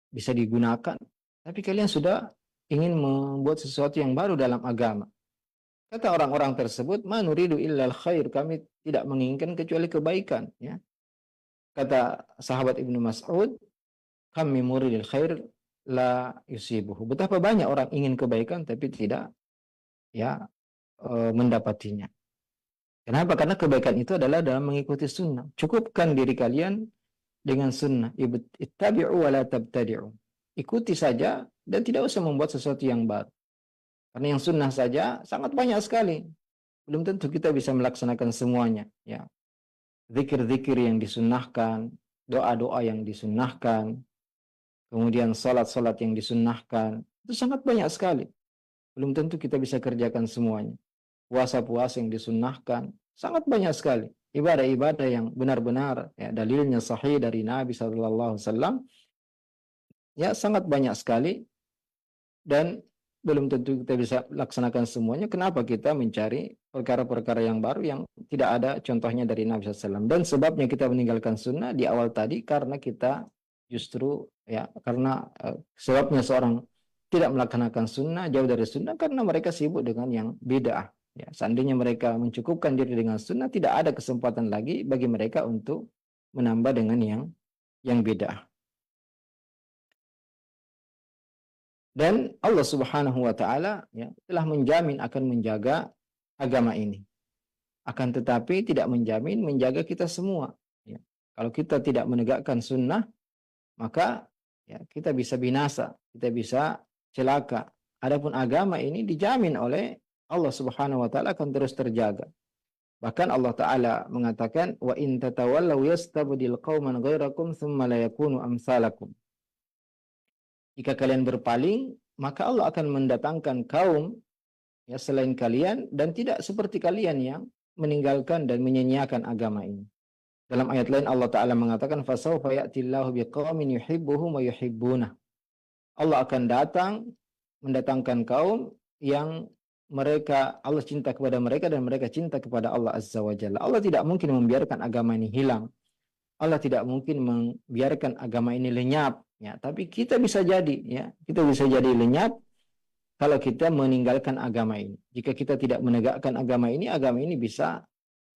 bisa digunakan, tapi kalian sudah ingin membuat sesuatu yang baru dalam agama. Kata orang-orang tersebut, "Ma nuridu illal khair," kami tidak menginginkan kecuali kebaikan, ya. Kata sahabat Ibnu Mas'ud, "Kami muridil khair la yusibuhu." Betapa banyak orang ingin kebaikan tapi tidak ya mendapatinya. Kenapa? Karena kebaikan itu adalah dalam mengikuti sunnah. Cukupkan diri kalian dengan sunnah. Ittabi'u wa la tabtadi'u. Ikuti saja dan tidak usah membuat sesuatu yang baru. Karena yang sunnah saja sangat banyak sekali. Belum tentu kita bisa melaksanakan semuanya. Ya. Zikir-zikir yang disunnahkan, doa-doa yang disunnahkan, kemudian salat-salat yang disunnahkan, itu sangat banyak sekali. Belum tentu kita bisa kerjakan semuanya. Puasa-puasa yang disunnahkan, sangat banyak sekali. Ibadah-ibadah yang benar-benar ya, dalilnya sahih dari Nabi SAW, ya sangat banyak sekali. Dan belum tentu kita bisa laksanakan semuanya. Kenapa kita mencari perkara-perkara yang baru yang tidak ada contohnya dari Nabi SAW? Dan sebabnya kita meninggalkan sunnah di awal tadi karena kita justru ya karena sebabnya seorang tidak melaksanakan sunnah, jauh dari sunnah karena mereka sibuk dengan yang bid'ah. Ya, seandainya mereka mencukupkan diri dengan sunnah, tidak ada kesempatan lagi bagi mereka untuk menambah dengan yang bid'ah. Dan Allah Subhanahu wa taala ya telah menjamin akan menjaga agama ini. akan tetapi tidak menjamin menjaga kita semua. Ya. Kalau kita tidak menegakkan sunnah, maka ya, kita bisa binasa, kita bisa celaka. Adapun agama ini dijamin oleh Allah Subhanahu wa taala akan terus terjaga. Bahkan Allah taala mengatakan wa in tatawallaw yastabdil qauman ghairakum tsumma la yakunu amsalakum. Jika kalian berpaling, maka Allah akan mendatangkan kaum ya selain kalian dan tidak seperti kalian yang meninggalkan dan menyia-nyiakan agama ini. Dalam ayat lain Allah taala mengatakan fasawfa ya'tillahu biqaumin yuhibbuhum wa yuhibbunah. Allah akan mendatangkan kaum yang Allah cinta kepada mereka dan mereka cinta kepada Allah Azza wa Jalla. Allah tidak mungkin membiarkan agama ini hilang. Allah tidak mungkin membiarkan agama ini lenyap. Ya, tapi kita bisa jadi, ya, kita bisa jadi lenyap kalau kita meninggalkan agama ini. Jika kita tidak menegakkan agama ini bisa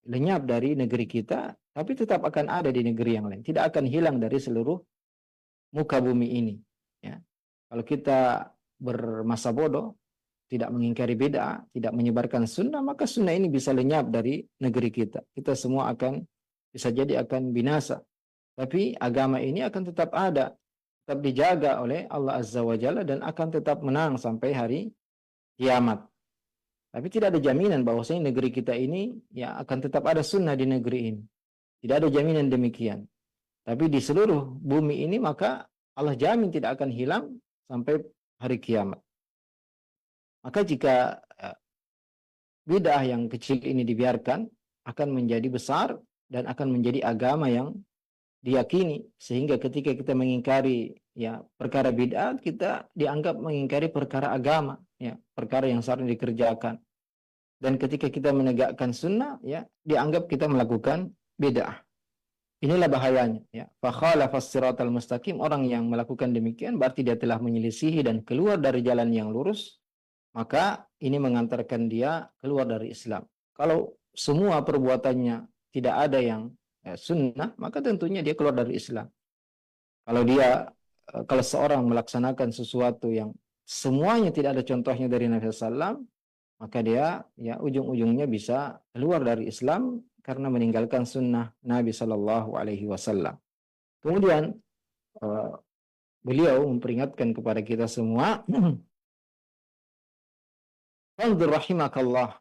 lenyap dari negeri kita, tapi tetap akan ada di negeri yang lain. Tidak akan hilang dari seluruh muka bumi ini. Ya. Kalau kita bermasa bodoh, tidak mengingkari bid'ah, tidak menyebarkan sunnah, maka sunnah ini bisa lenyap dari negeri kita. Kita semua bisa jadi akan binasa. Tapi agama ini akan tetap ada, tetap dijaga oleh Allah Azza wa Jalla dan akan tetap menang sampai hari kiamat. Tapi tidak ada jaminan bahwasanya negeri kita ini ya akan tetap ada sunnah di negeri ini. Tidak ada jaminan demikian. Tapi di seluruh bumi ini maka Allah jamin tidak akan hilang sampai hari kiamat. Maka jika bid'ah yang kecil ini dibiarkan, akan menjadi besar dan akan menjadi agama yang diyakini. Sehingga ketika kita mengingkari ya perkara bid'ah, kita dianggap mengingkari perkara agama, ya, perkara yang seharusnya dikerjakan. Dan ketika kita menegakkan sunnah, ya, dianggap kita melakukan bid'ah. Inilah bahayanya, ya. Fa khalafas siratal mustaqim, orang yang melakukan demikian berarti dia telah menyelisihi dan keluar dari jalan yang lurus. Maka ini mengantarkan dia keluar dari Islam. Kalau semua perbuatannya tidak ada yang sunnah, maka tentunya dia keluar dari Islam. Kalau seorang melaksanakan sesuatu yang semuanya tidak ada contohnya dari Nabi SAW, maka dia ya ujung-ujungnya bisa keluar dari Islam karena meninggalkan sunnah Nabi SAW. Kemudian beliau memperingatkan kepada kita semua, Fanzur rahimakallah,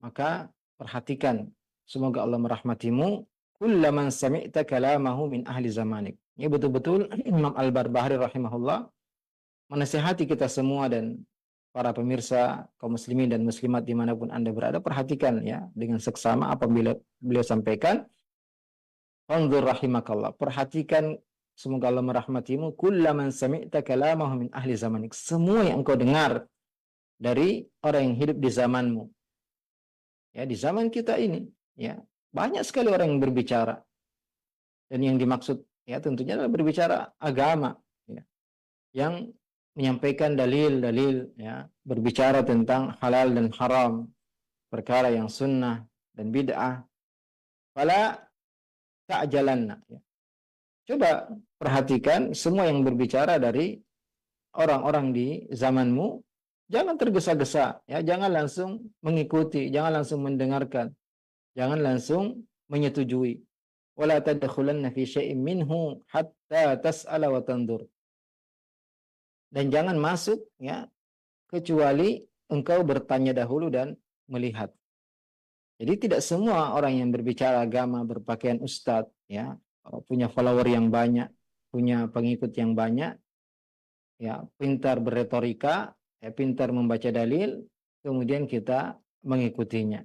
maka perhatikan, semoga Allah merahmatimu, kullaman sami'ta kalamahu min ahli zamanik. Ini betul-betul Imam Al-Barbahari rahimahullah menasihati kita semua dan para pemirsa kaum muslimin dan muslimat dimanapun Anda berada, perhatikan ya dengan seksama apabila beliau sampaikan, Fanzur rahimakallah, perhatikan semoga Allah merahmatimu, kullaman sami'ta kalamahu min ahli zamanik, semua yang engkau dengar dari orang yang hidup di zamanmu. Ya, di zaman kita ini, ya, banyak sekali orang yang berbicara. Dan yang dimaksud ya tentunya adalah berbicara agama, ya. Yang menyampaikan dalil-dalil, ya, berbicara tentang halal dan haram, perkara yang sunnah dan bid'ah. Fala ta'jalanna, ya. Coba perhatikan semua yang berbicara dari orang-orang di zamanmu. Jangan tergesa-gesa, ya, jangan langsung mengikuti, jangan langsung mendengarkan, jangan langsung menyetujui. Wala tadkhulanna fi syai'in minhu hatta tas'ala wa tandur. Dan jangan masuk ya kecuali engkau bertanya dahulu dan melihat. Jadi tidak semua orang yang berbicara agama berpakaian ustadz ya, punya follower yang banyak, punya pengikut yang banyak, ya, pintar berretorika, ya, pintar membaca dalil, kemudian kita mengikutinya.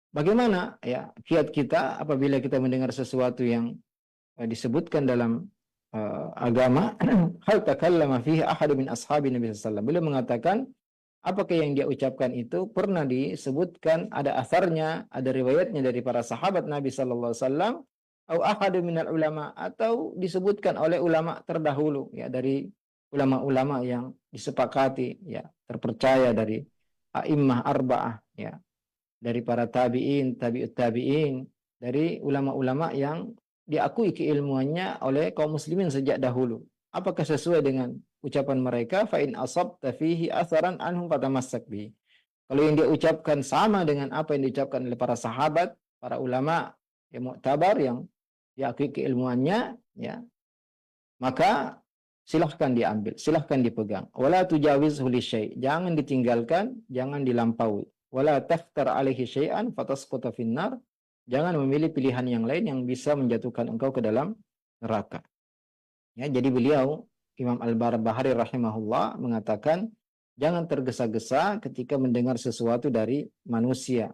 Bagaimana ya kiat kita apabila kita mendengar sesuatu yang disebutkan dalam agama? Hal takallama fihi ahad min ashabi Nabi sallallahu alaihi wasallam. Beliau mengatakan, apakah yang dia ucapkan itu pernah disebutkan, ada asarnya, ada riwayatnya dari para sahabat Nabi sallallahu alaihi wasallam, atau ahad minal ulama, atau disebutkan oleh ulama terdahulu, ya, dari ulama-ulama yang disepakati, ya, terpercaya dari a'immah arba'ah, ya, dari para tabi'in, tabi'ut tabi'in, dari ulama-ulama yang diakui keilmuannya oleh kaum muslimin sejak dahulu. Apakah sesuai dengan ucapan mereka? Fa in asabta fihi atharan anhum fatamassak bihi. Kalau yang dia ucapkan sama dengan apa yang diucapkan oleh para sahabat, para ulama yang muktabar, yang diakui keilmuannya, ya, maka silahkan diambil, silahkan dipegang. Wala tujawizhu li syai', jangan ditinggalkan, jangan dilampaui. Wala taftar alaihi syai'an fatasquta finnar, jangan memilih pilihan yang lain yang bisa menjatuhkan engkau ke dalam neraka. Ya, jadi beliau Imam Al-Barbahari rahimahullah mengatakan jangan tergesa-gesa ketika mendengar sesuatu dari manusia.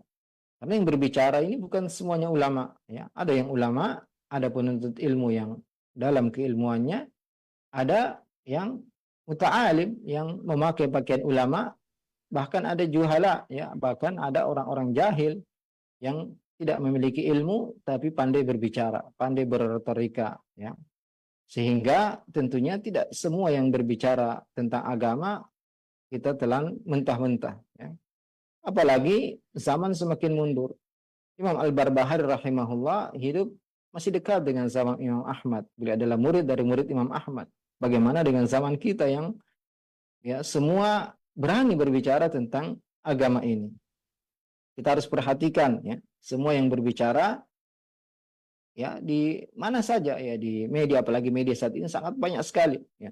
Karena yang berbicara ini bukan semuanya ulama, ya. Ada yang ulama, ada penuntut ilmu yang dalam keilmuannya, ada yang muta'alim yang memakai pakaian ulama, bahkan ada juhala, ya, bahkan ada orang-orang jahil yang tidak memiliki ilmu tapi pandai berbicara, pandai berretorika, ya. Sehingga tentunya tidak semua yang berbicara tentang agama kita telan mentah-mentah, ya. Apalagi zaman semakin mundur. Imam Al-Barbahari rahimahullah hidup masih dekat dengan zaman Imam Ahmad. Beliau adalah murid dari murid Imam Ahmad. Bagaimana dengan zaman kita yang, ya, semua berani berbicara tentang agama ini. Kita harus perhatikan, ya, semua yang berbicara, ya, di mana saja, ya, di media, apalagi media saat ini sangat banyak sekali, ya.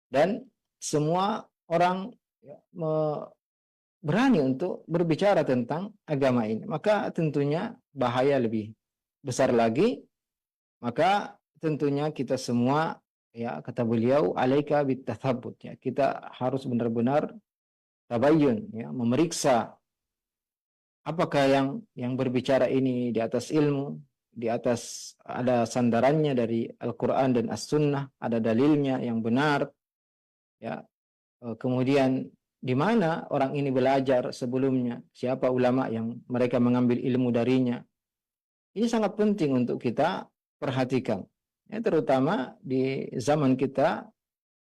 Dan semua orang, ya, berani untuk berbicara tentang agama ini. Maka tentunya bahaya lebih besar lagi. Maka tentunya kita semua, ya, kata beliau, alaika bitathabbut, ya, kita harus benar-benar tabayyun, ya, memeriksa apakah yang berbicara ini di atas ilmu, di atas ada sandarannya dari Al-Quran dan As-Sunnah, ada dalilnya yang benar, ya. Kemudian di mana orang ini belajar sebelumnya, siapa ulama yang mereka mengambil ilmu darinya. Ini sangat penting untuk kita perhatikan, ya, terutama di zaman kita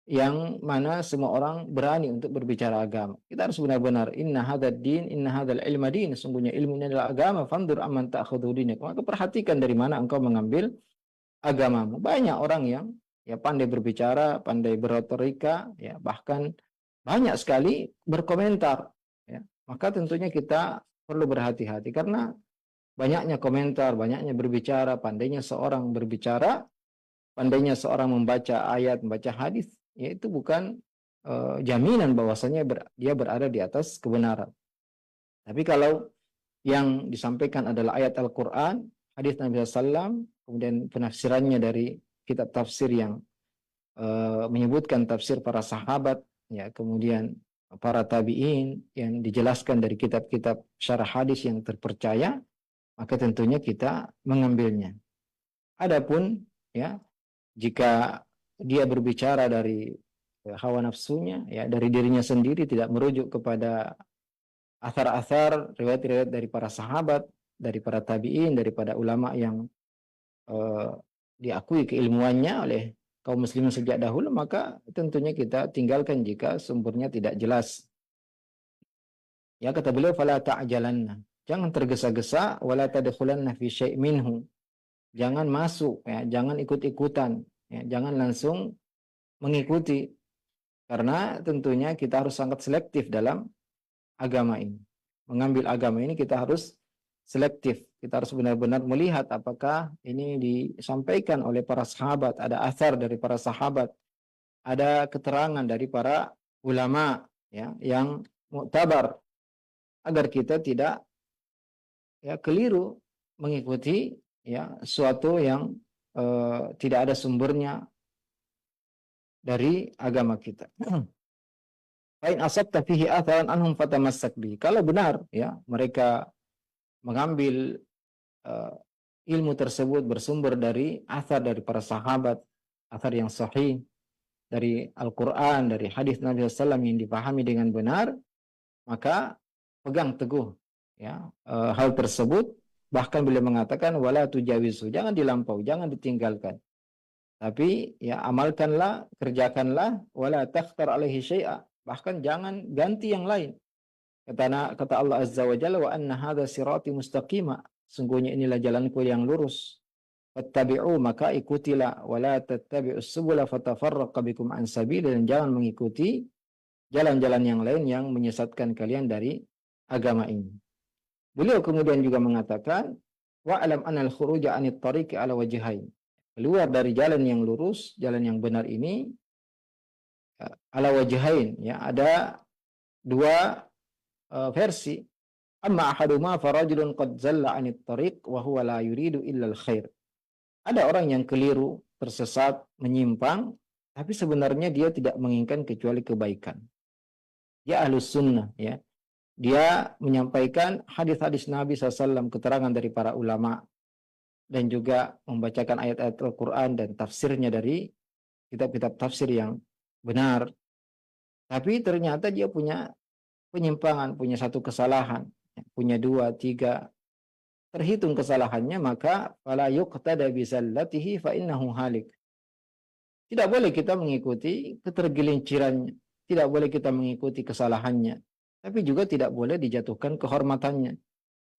yang mana semua orang berani untuk berbicara agama. Kita harus benar-benar inna hadzal din, inna hadzal ilma din, sungguhnya ilmu ini adalah agama, fandur amman ta'khudhu dinak. Maka perhatikan dari mana engkau mengambil agamamu. Banyak orang yang, ya, pandai berbicara, pandai berretorika, ya, bahkan banyak sekali berkomentar, ya. Maka tentunya kita perlu berhati-hati karena banyaknya komentar, banyaknya berbicara, pandainya seorang berbicara, pandainya seorang membaca ayat, membaca hadis, ya, itu bukan jaminan bahwasanya dia berada di atas kebenaran. Tapi kalau yang disampaikan adalah ayat Al-Quran, hadis Nabi SAW, kemudian penafsirannya dari kitab tafsir yang menyebutkan tafsir para sahabat, ya, kemudian para tabi'in yang dijelaskan dari kitab-kitab syarah hadis yang terpercaya, maka tentunya kita mengambilnya. Adapun, ya, jika dia berbicara dari hawa nafsunya, ya, dari dirinya sendiri, tidak merujuk kepada athar-athar, riwayat-riwayat dari para sahabat, dari para tabi'in, daripada ulama yang diakui keilmuannya oleh kaum muslimin sejak dahulu, maka tentunya kita tinggalkan jika sumbernya tidak jelas. Ya, kata beliau, fala ta'jalanna, jangan tergesa-gesa, wala tadkhulanna fi syai' minhu, jangan masuk, ya, jangan ikut-ikutan, ya, jangan langsung mengikuti, karena tentunya kita harus sangat selektif dalam agama ini. Mengambil agama ini kita harus selektif. Kita harus benar-benar melihat apakah ini disampaikan oleh para sahabat, ada asar dari para sahabat, ada keterangan dari para ulama, ya, yang muktabar, agar kita tidak, ya, keliru mengikuti, ya, suatu yang tidak ada sumbernya dari agama kita. Fa in asabta fihi atharan anhum fatamassak bi. Kalau benar, ya, mereka mengambil ilmu tersebut bersumber dari athar dari para sahabat, athar yang sahih dari Al-Quran, dari hadis Nabi SAW yang dipahami dengan benar, maka pegang teguh, ya, hal tersebut. Bahkan beliau mengatakan wala tujawizu, jangan dilampau, jangan ditinggalkan, tapi, ya, amalkanlah, kerjakanlah, wala takhtar alaihi syai'a, bahkan jangan ganti yang lain. Kata Allah Azza wa Jalla, wa anna hadha sirati mustaqima, sungguhnya inilah jalanku yang lurus. Fattabi'u, maka ikutilah, wala tattabi'us subula fatafarraqa bikum an sabili, dan jangan mengikuti jalan-jalan yang lain yang menyesatkan kalian dari agama ini. Beliau kemudian juga mengatakan, wa'lam anal khuruja 'anit tariqi 'ala wajhain. Keluar dari jalan yang lurus, jalan yang benar ini 'ala wajhain, ya, ada dua versi. Amma ahaduma farajulun qad zalla 'anit tariq wa huwa la yuridu illa al-khair. Ada orang yang keliru, tersesat, menyimpang, tapi sebenarnya dia tidak menginginkan kecuali kebaikan. Dia ahlus sunnah, ya. Dia menyampaikan hadis-hadis Nabi SAW, keterangan dari para ulama, dan juga membacakan ayat-ayat Al-Quran dan tafsirnya dari kitab-kitab tafsir yang benar. Tapi ternyata dia punya penyimpangan, punya satu kesalahan, punya dua, tiga, terhitung kesalahannya, maka fala yuqtada bizallatihi fa innahu halik. Tidak boleh kita mengikuti ketergelincirannya, tidak boleh kita mengikuti kesalahannya, tapi juga tidak boleh dijatuhkan kehormatannya.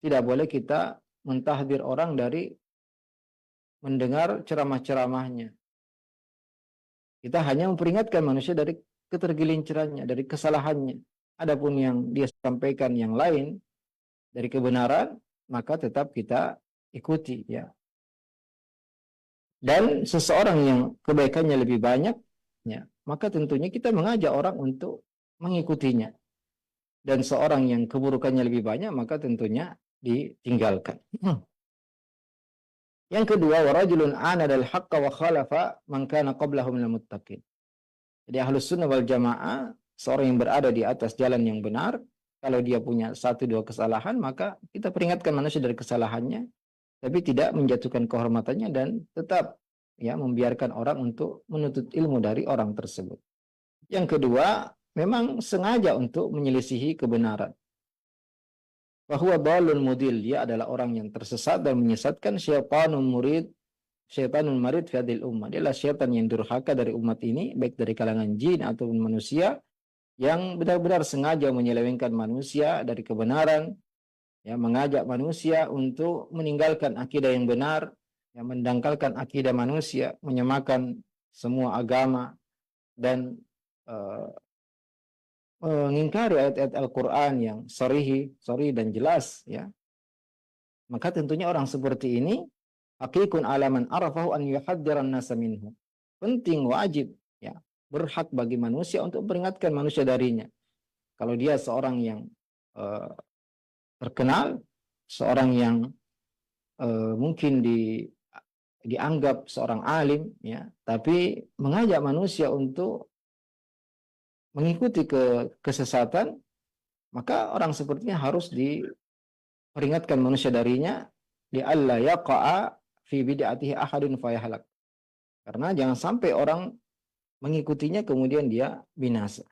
Tidak boleh kita mentahdir orang dari mendengar ceramah-ceramahnya. Kita hanya memperingatkan manusia dari ketergelincirannya, dari kesalahannya. Adapun yang dia sampaikan yang lain dari kebenaran, maka tetap kita ikuti, ya. Dan seseorang yang kebaikannya lebih banyak, ya, maka tentunya kita mengajak orang untuk mengikutinya. Dan seorang yang keburukannya lebih banyak, maka tentunya ditinggalkan. Yang kedua, warajulun anadal haqqa wa khalafa man kana qablahu minal muttaqin. Jadi ahlus sunnah wal jamaah, seorang yang berada di atas jalan yang benar, kalau dia punya satu dua kesalahan, maka kita peringatkan manusia dari kesalahannya, tapi tidak menjatuhkan kehormatannya dan tetap, ya, membiarkan orang untuk menuntut ilmu dari orang tersebut. Yang kedua, memang sengaja untuk menyelisihi kebenaran. Bahwa balun mudil, dia adalah orang yang tersesat dan menyesatkan. Syaitanun marid fi hadhil ummah. Dia adalah syaitan yang durhaka dari umat ini, baik dari kalangan jin ataupun manusia, yang benar-benar sengaja menyelewengkan manusia dari kebenaran, ya, mengajak manusia untuk meninggalkan akidah yang benar, yang mendangkalkan akidah manusia, menyamakan semua agama, dan mengingkari ayat-ayat Al-Quran yang sharih dan jelas, ya. Maka tentunya orang seperti ini hakikun alaman arafahu an yuhaddiran nasa minhu. Penting, wajib, ya, berhak bagi manusia untuk memperingatkan manusia darinya. Kalau dia seorang yang terkenal, seorang yang mungkin dianggap seorang alim, ya, tapi mengajak manusia untuk mengikuti kesesatan, maka orang sepertinya harus diperingatkan manusia darinya, li alla yaqa'a fi bid'atihi ahadun fayahlak. Karena jangan sampai orang mengikutinya kemudian dia binasa.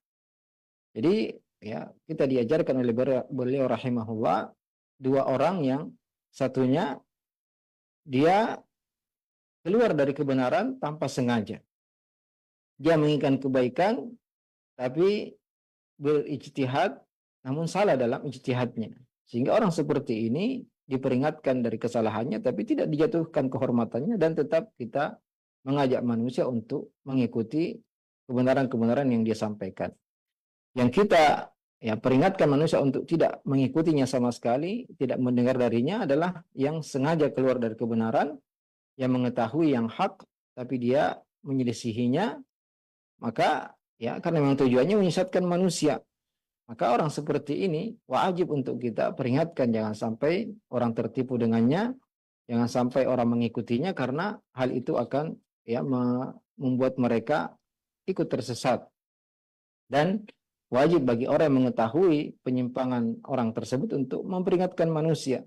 Jadi, ya, kita diajarkan oleh beliau rahimahullah, dua orang yang satunya dia keluar dari kebenaran tanpa sengaja. Dia menginginkan kebaikan, tapi berijtihad, namun salah dalam ijtihadnya. Sehingga orang seperti ini diperingatkan dari kesalahannya, tapi tidak dijatuhkan kehormatannya, dan tetap kita mengajak manusia untuk mengikuti kebenaran-kebenaran yang dia sampaikan. Yang kita, ya, peringatkan manusia untuk tidak mengikutinya sama sekali, tidak mendengar darinya, adalah yang sengaja keluar dari kebenaran, yang mengetahui yang hak, tapi dia menyelisihinya, maka, ya, karena memang tujuannya menyesatkan manusia. Maka orang seperti ini wajib untuk kita peringatkan, jangan sampai orang tertipu dengannya, jangan sampai orang mengikutinya, karena hal itu akan, ya, membuat mereka ikut tersesat. Dan wajib bagi orang yang mengetahui penyimpangan orang tersebut untuk memperingatkan manusia.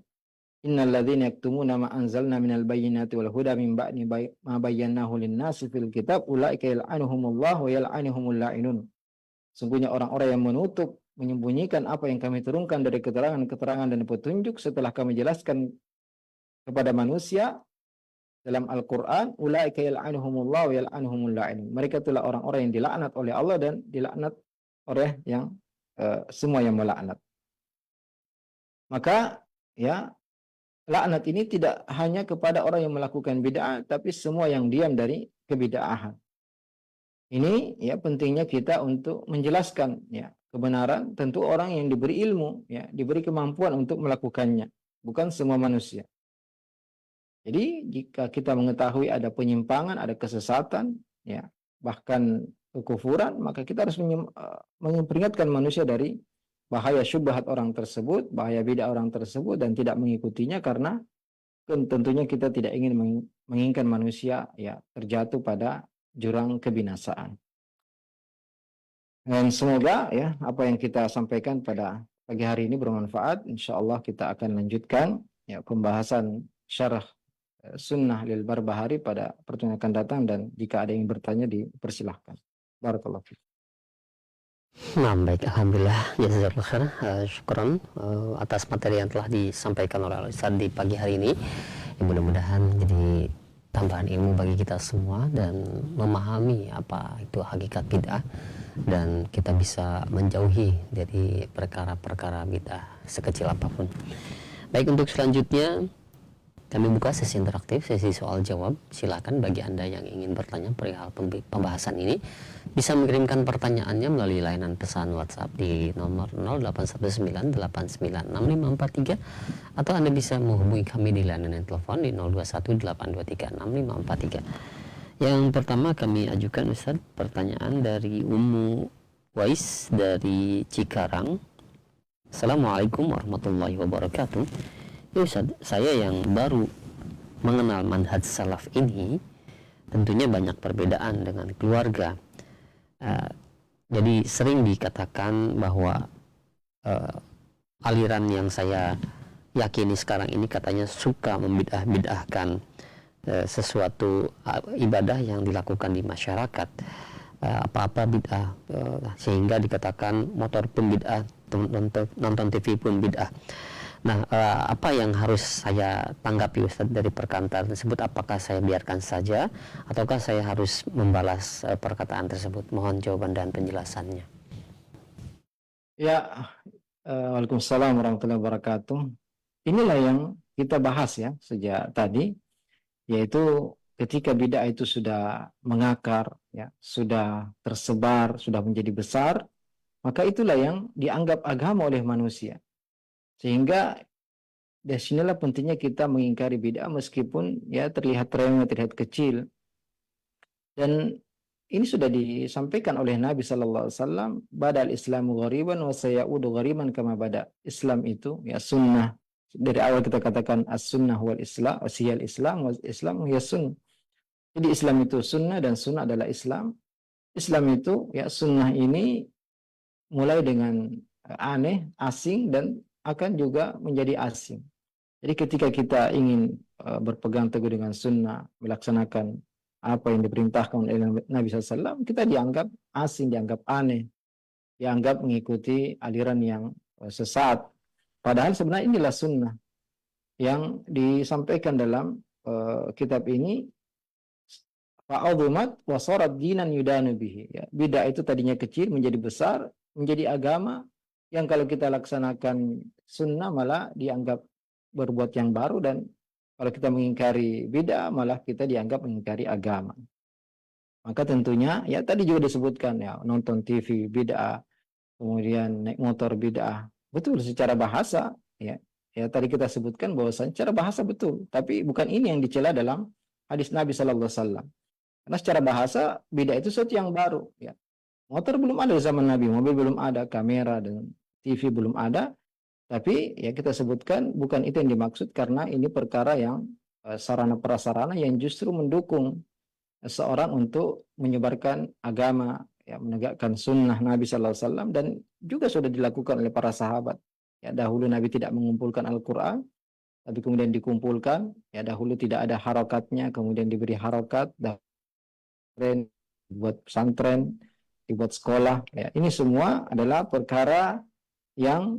Innal ladzina yaktumuna ma anzalna minal bayyinati wal huda min ba'di ma bayyanahu lin-nasi fil kitab ulaika yal'anuhumullahu wa yal'anuhumul la'inun. Sungguhnya orang-orang yang menutup, menyembunyikan apa yang kami turunkan dari keterangan-keterangan dan petunjuk setelah kami jelaskan kepada manusia dalam Al-Quran, ulaika yal'anuhumullahu wa yal'anuhumul la'inun. Mereka itulah orang-orang yang dilaknat oleh Allah dan dilaknat oleh yang semua yang melaknat. Maka, ya, laknat ini tidak hanya kepada orang yang melakukan bid'ah, tapi semua yang diam dari kebid'ahan. Ini, ya, pentingnya kita untuk menjelaskan, ya, kebenaran tentu orang yang diberi ilmu, ya, diberi kemampuan untuk melakukannya, bukan semua manusia. Jadi jika kita mengetahui ada penyimpangan, ada kesesatan, ya, bahkan kekufuran, maka kita harus memperingatkan manusia dari bahaya syubhat orang tersebut, bahaya bid'ah orang tersebut, dan tidak mengikutinya, karena tentunya kita tidak ingin menginginkan manusia, ya, terjatuh pada jurang kebinasaan. Dan semoga, ya, apa yang kita sampaikan pada pagi hari ini bermanfaat. Insya Allah kita akan lanjutkan, ya, pembahasan syarah sunnah lil Barbahari pada pertemuan akan datang, dan jika ada yang bertanya dipersilahkan. Barakallahu fiik. Nah, baik, alhamdulillah, jazakallahu khair, syukran atas materi yang telah disampaikan oleh Ustaz di pagi hari ini. Mudah-mudahan menjadi tambahan ilmu bagi kita semua dan memahami apa itu hakikat bid'ah, dan kita bisa menjauhi dari perkara-perkara bid'ah sekecil apapun. Baik, untuk selanjutnya kami buka sesi interaktif, sesi soal jawab. Silakan bagi Anda yang ingin bertanya perihal pembahasan ini, bisa mengirimkan pertanyaannya melalui layanan pesan WhatsApp di nomor 0819896543, atau Anda bisa menghubungi kami di layanan telepon di 0218236543. Yang pertama kami ajukan, Ustaz, pertanyaan dari Ummu Wais dari Cikarang. Assalamualaikum warahmatullahi wabarakatuh. Ya Ustaz, saya yang baru mengenal manhaj salaf ini tentunya banyak perbedaan dengan keluarga. Jadi sering dikatakan bahwa aliran yang saya yakini sekarang ini katanya suka membid'ah-bid'ahkan sesuatu ibadah yang dilakukan di masyarakat, apa-apa bid'ah, sehingga dikatakan motor pun bid'ah, nonton TV pun bid'ah. Nah, apa yang harus saya tanggapi, Ustaz, dari perkataan tersebut? Apakah saya biarkan saja, ataukah saya harus membalas perkataan tersebut? Mohon jawaban dan penjelasannya. Ya, waalaikumsalam warahmatullahi wabarakatuh. Inilah yang kita bahas, ya, sejak tadi, yaitu ketika bid'ah itu sudah mengakar, ya, sudah tersebar, sudah menjadi besar, maka itulah yang dianggap agama oleh manusia. Sehingga dari sinilah pentingnya kita mengingkari bid'ah meskipun, ya, terlihat remeh, terlihat kecil. Dan ini sudah disampaikan oleh Nabi sallallahu alaihi wasallam, badal Islamu ghariban wa sayaudu ghariban kama bada. Islam itu, ya, sunnah. Dari awal kita katakan as-sunnah wal islam, wasiyal Islam, wal Islam ya sunnah. Jadi Islam itu sunnah dan sunnah adalah Islam. Islam itu, ya, sunnah ini mulai dengan aneh, asing, dan akan juga menjadi asing. Jadi ketika kita ingin berpegang teguh dengan sunnah, melaksanakan apa yang diperintahkan oleh Nabi SAW, kita dianggap asing, dianggap aneh, dianggap mengikuti aliran yang sesat. Padahal sebenarnya inilah sunnah yang disampaikan dalam kitab ini. Fa'adhumat wa sarat dinan yudanu bihi. Ya, bid'ah itu tadinya kecil menjadi besar, menjadi agama yang kalau kita laksanakan sunnah malah dianggap berbuat yang baru, dan kalau kita mengingkari bid'ah malah kita dianggap mengingkari agama. Maka tentunya, ya, tadi juga disebutkan, ya, nonton TV bid'ah, kemudian naik motor bid'ah. Betul secara bahasa, ya. Ya, tadi kita sebutkan bahwasanya secara bahasa betul, tapi bukan ini yang dicela dalam hadis Nabi sallallahu alaihi wasallam. Karena secara bahasa bid'ah itu sesuatu yang baru, ya. Motor belum ada di zaman Nabi, mobil belum ada, kamera dan TV belum ada. Tapi, ya, kita sebutkan bukan itu yang dimaksud, karena ini perkara yang sarana prasarana yang justru mendukung seorang untuk menyebarkan agama, ya, menegakkan sunnah Nabi sallallahu alaihi wasallam, dan juga sudah dilakukan oleh para sahabat. Ya, dahulu Nabi tidak mengumpulkan Al-Qur'an, tapi kemudian dikumpulkan. Ya, dahulu tidak ada harokatnya, kemudian diberi harokat, dibuat pesantren, dibuat sekolah. Ya, ini semua adalah perkara yang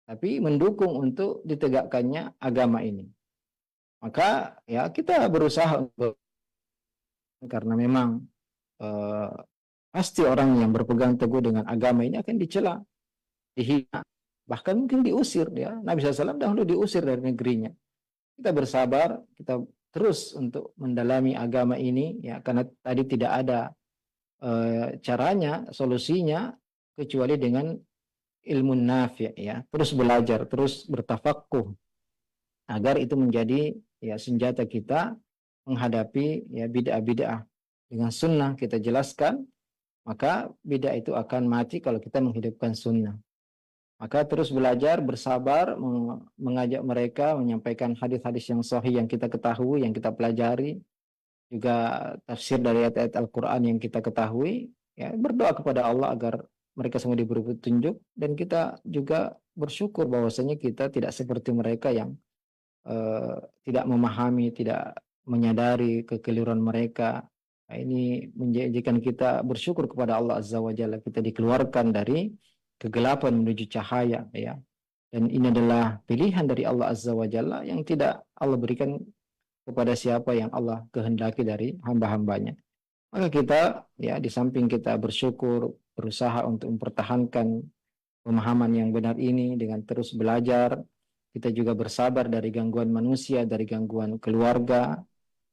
tapi mendukung untuk ditegakkannya agama ini. Maka, ya, kita berusaha untuk, karena memang pasti orang yang berpegang teguh dengan agama ini akan dicela, dihina, bahkan mungkin diusir, ya. Nabi SAW dahulu diusir dari negerinya. Kita bersabar, kita terus untuk mendalami agama ini, ya, karena tadi tidak ada caranya, solusinya kecuali dengan ilmu nafi', ya, terus belajar, terus bertafakuh agar itu menjadi ya senjata kita menghadapi ya bid'ah-bid'ah. Dengan sunnah kita jelaskan, maka bid'ah itu akan mati kalau kita menghidupkan sunnah. Maka terus belajar, bersabar, mengajak mereka, menyampaikan hadis-hadis yang sahih yang kita ketahui, yang kita pelajari, juga tafsir dari ayat-ayat Al-Quran yang kita ketahui, ya, berdoa kepada Allah agar mereka semua diberi petunjuk, dan kita juga bersyukur bahwasanya kita tidak seperti mereka yang tidak memahami, tidak menyadari kekeliruan mereka. Nah, ini menjadikan kita bersyukur kepada Allah Azza wa Jalla, kita dikeluarkan dari kegelapan menuju cahaya, ya. Dan ini adalah pilihan dari Allah Azza wa Jalla yang tidak Allah berikan kepada siapa yang Allah kehendaki dari hamba-hambanya. Maka kita, ya, di samping kita bersyukur, berusaha untuk mempertahankan pemahaman yang benar ini dengan terus belajar, kita juga bersabar dari gangguan manusia, dari gangguan keluarga,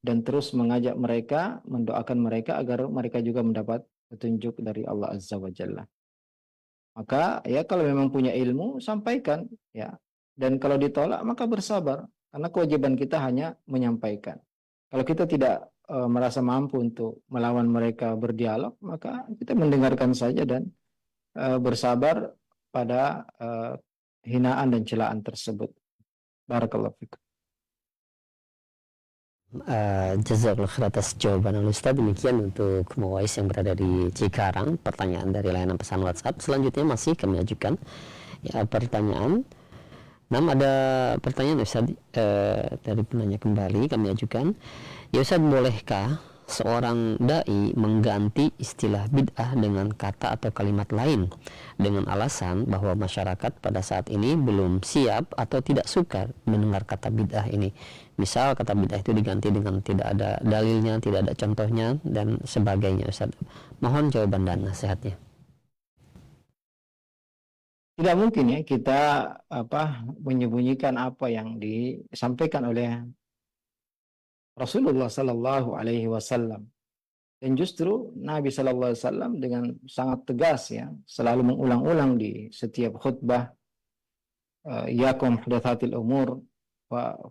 dan terus mengajak mereka, mendoakan mereka agar mereka juga mendapat petunjuk dari Allah Azza wa Jalla. Maka ya kalau memang punya ilmu, sampaikan, ya. Dan kalau ditolak, maka bersabar. Karena kewajiban kita hanya menyampaikan. Kalau kita tidak merasa mampu untuk melawan mereka berdialog, maka kita mendengarkan saja dan bersabar pada hinaan dan celaan tersebut. Barakallahu fikum. Jazakallahu khair atas jawaban Ustaz. Demikian untuk Muwais yang berada di Cikarang, pertanyaan dari layanan pesan WhatsApp. Selanjutnya masih kami ajukan ya pertanyaan. Ada pertanyaan Ustaz dari penanya kembali kami ajukan. Ya Ustaz, bolehkah seorang dai mengganti istilah bid'ah dengan kata atau kalimat lain dengan alasan bahwa masyarakat pada saat ini belum siap atau tidak suka mendengar kata bid'ah ini? Misal kata bid'ah itu diganti dengan tidak ada dalilnya, tidak ada contohnya dan sebagainya, Ustaz. Mohon jawaban dan nasihatnya. Tidak mungkin ya kita menyembunyikan apa yang disampaikan oleh Rasulullah Sallallahu Alaihi Wasallam. Dan justru Nabi Sallallahu Alaihi Wasallam dengan sangat tegas ya selalu mengulang-ulang di setiap khutbah, yakum muhdatsatil umur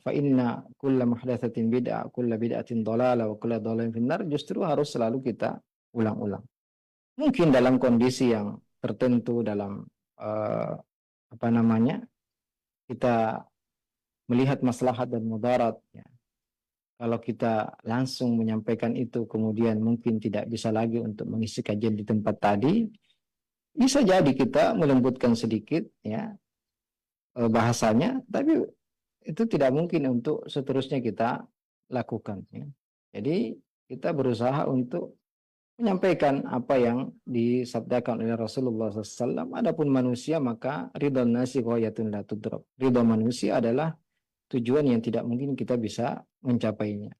fa inna kulla muhdatsatin bid'ah kulla bid'atin dhalalah wa kulla dhalalatin finnar. Justru harus selalu kita ulang-ulang. Mungkin dalam kondisi yang tertentu, dalam kita melihat maslahat dan mudarat ya. Kalau kita langsung menyampaikan itu, kemudian mungkin tidak bisa lagi untuk mengisi kajian di tempat tadi, bisa jadi kita melembutkan sedikit ya bahasanya, tapi itu tidak mungkin untuk seterusnya kita lakukan ya. Jadi kita berusaha untuk menyampaikan apa yang disabdakan oleh Rasulullah SAW. Adapun manusia, maka ridha nasi ghayatun la tudrak. Ridha manusia adalah tujuan yang tidak mungkin kita bisa mencapainya.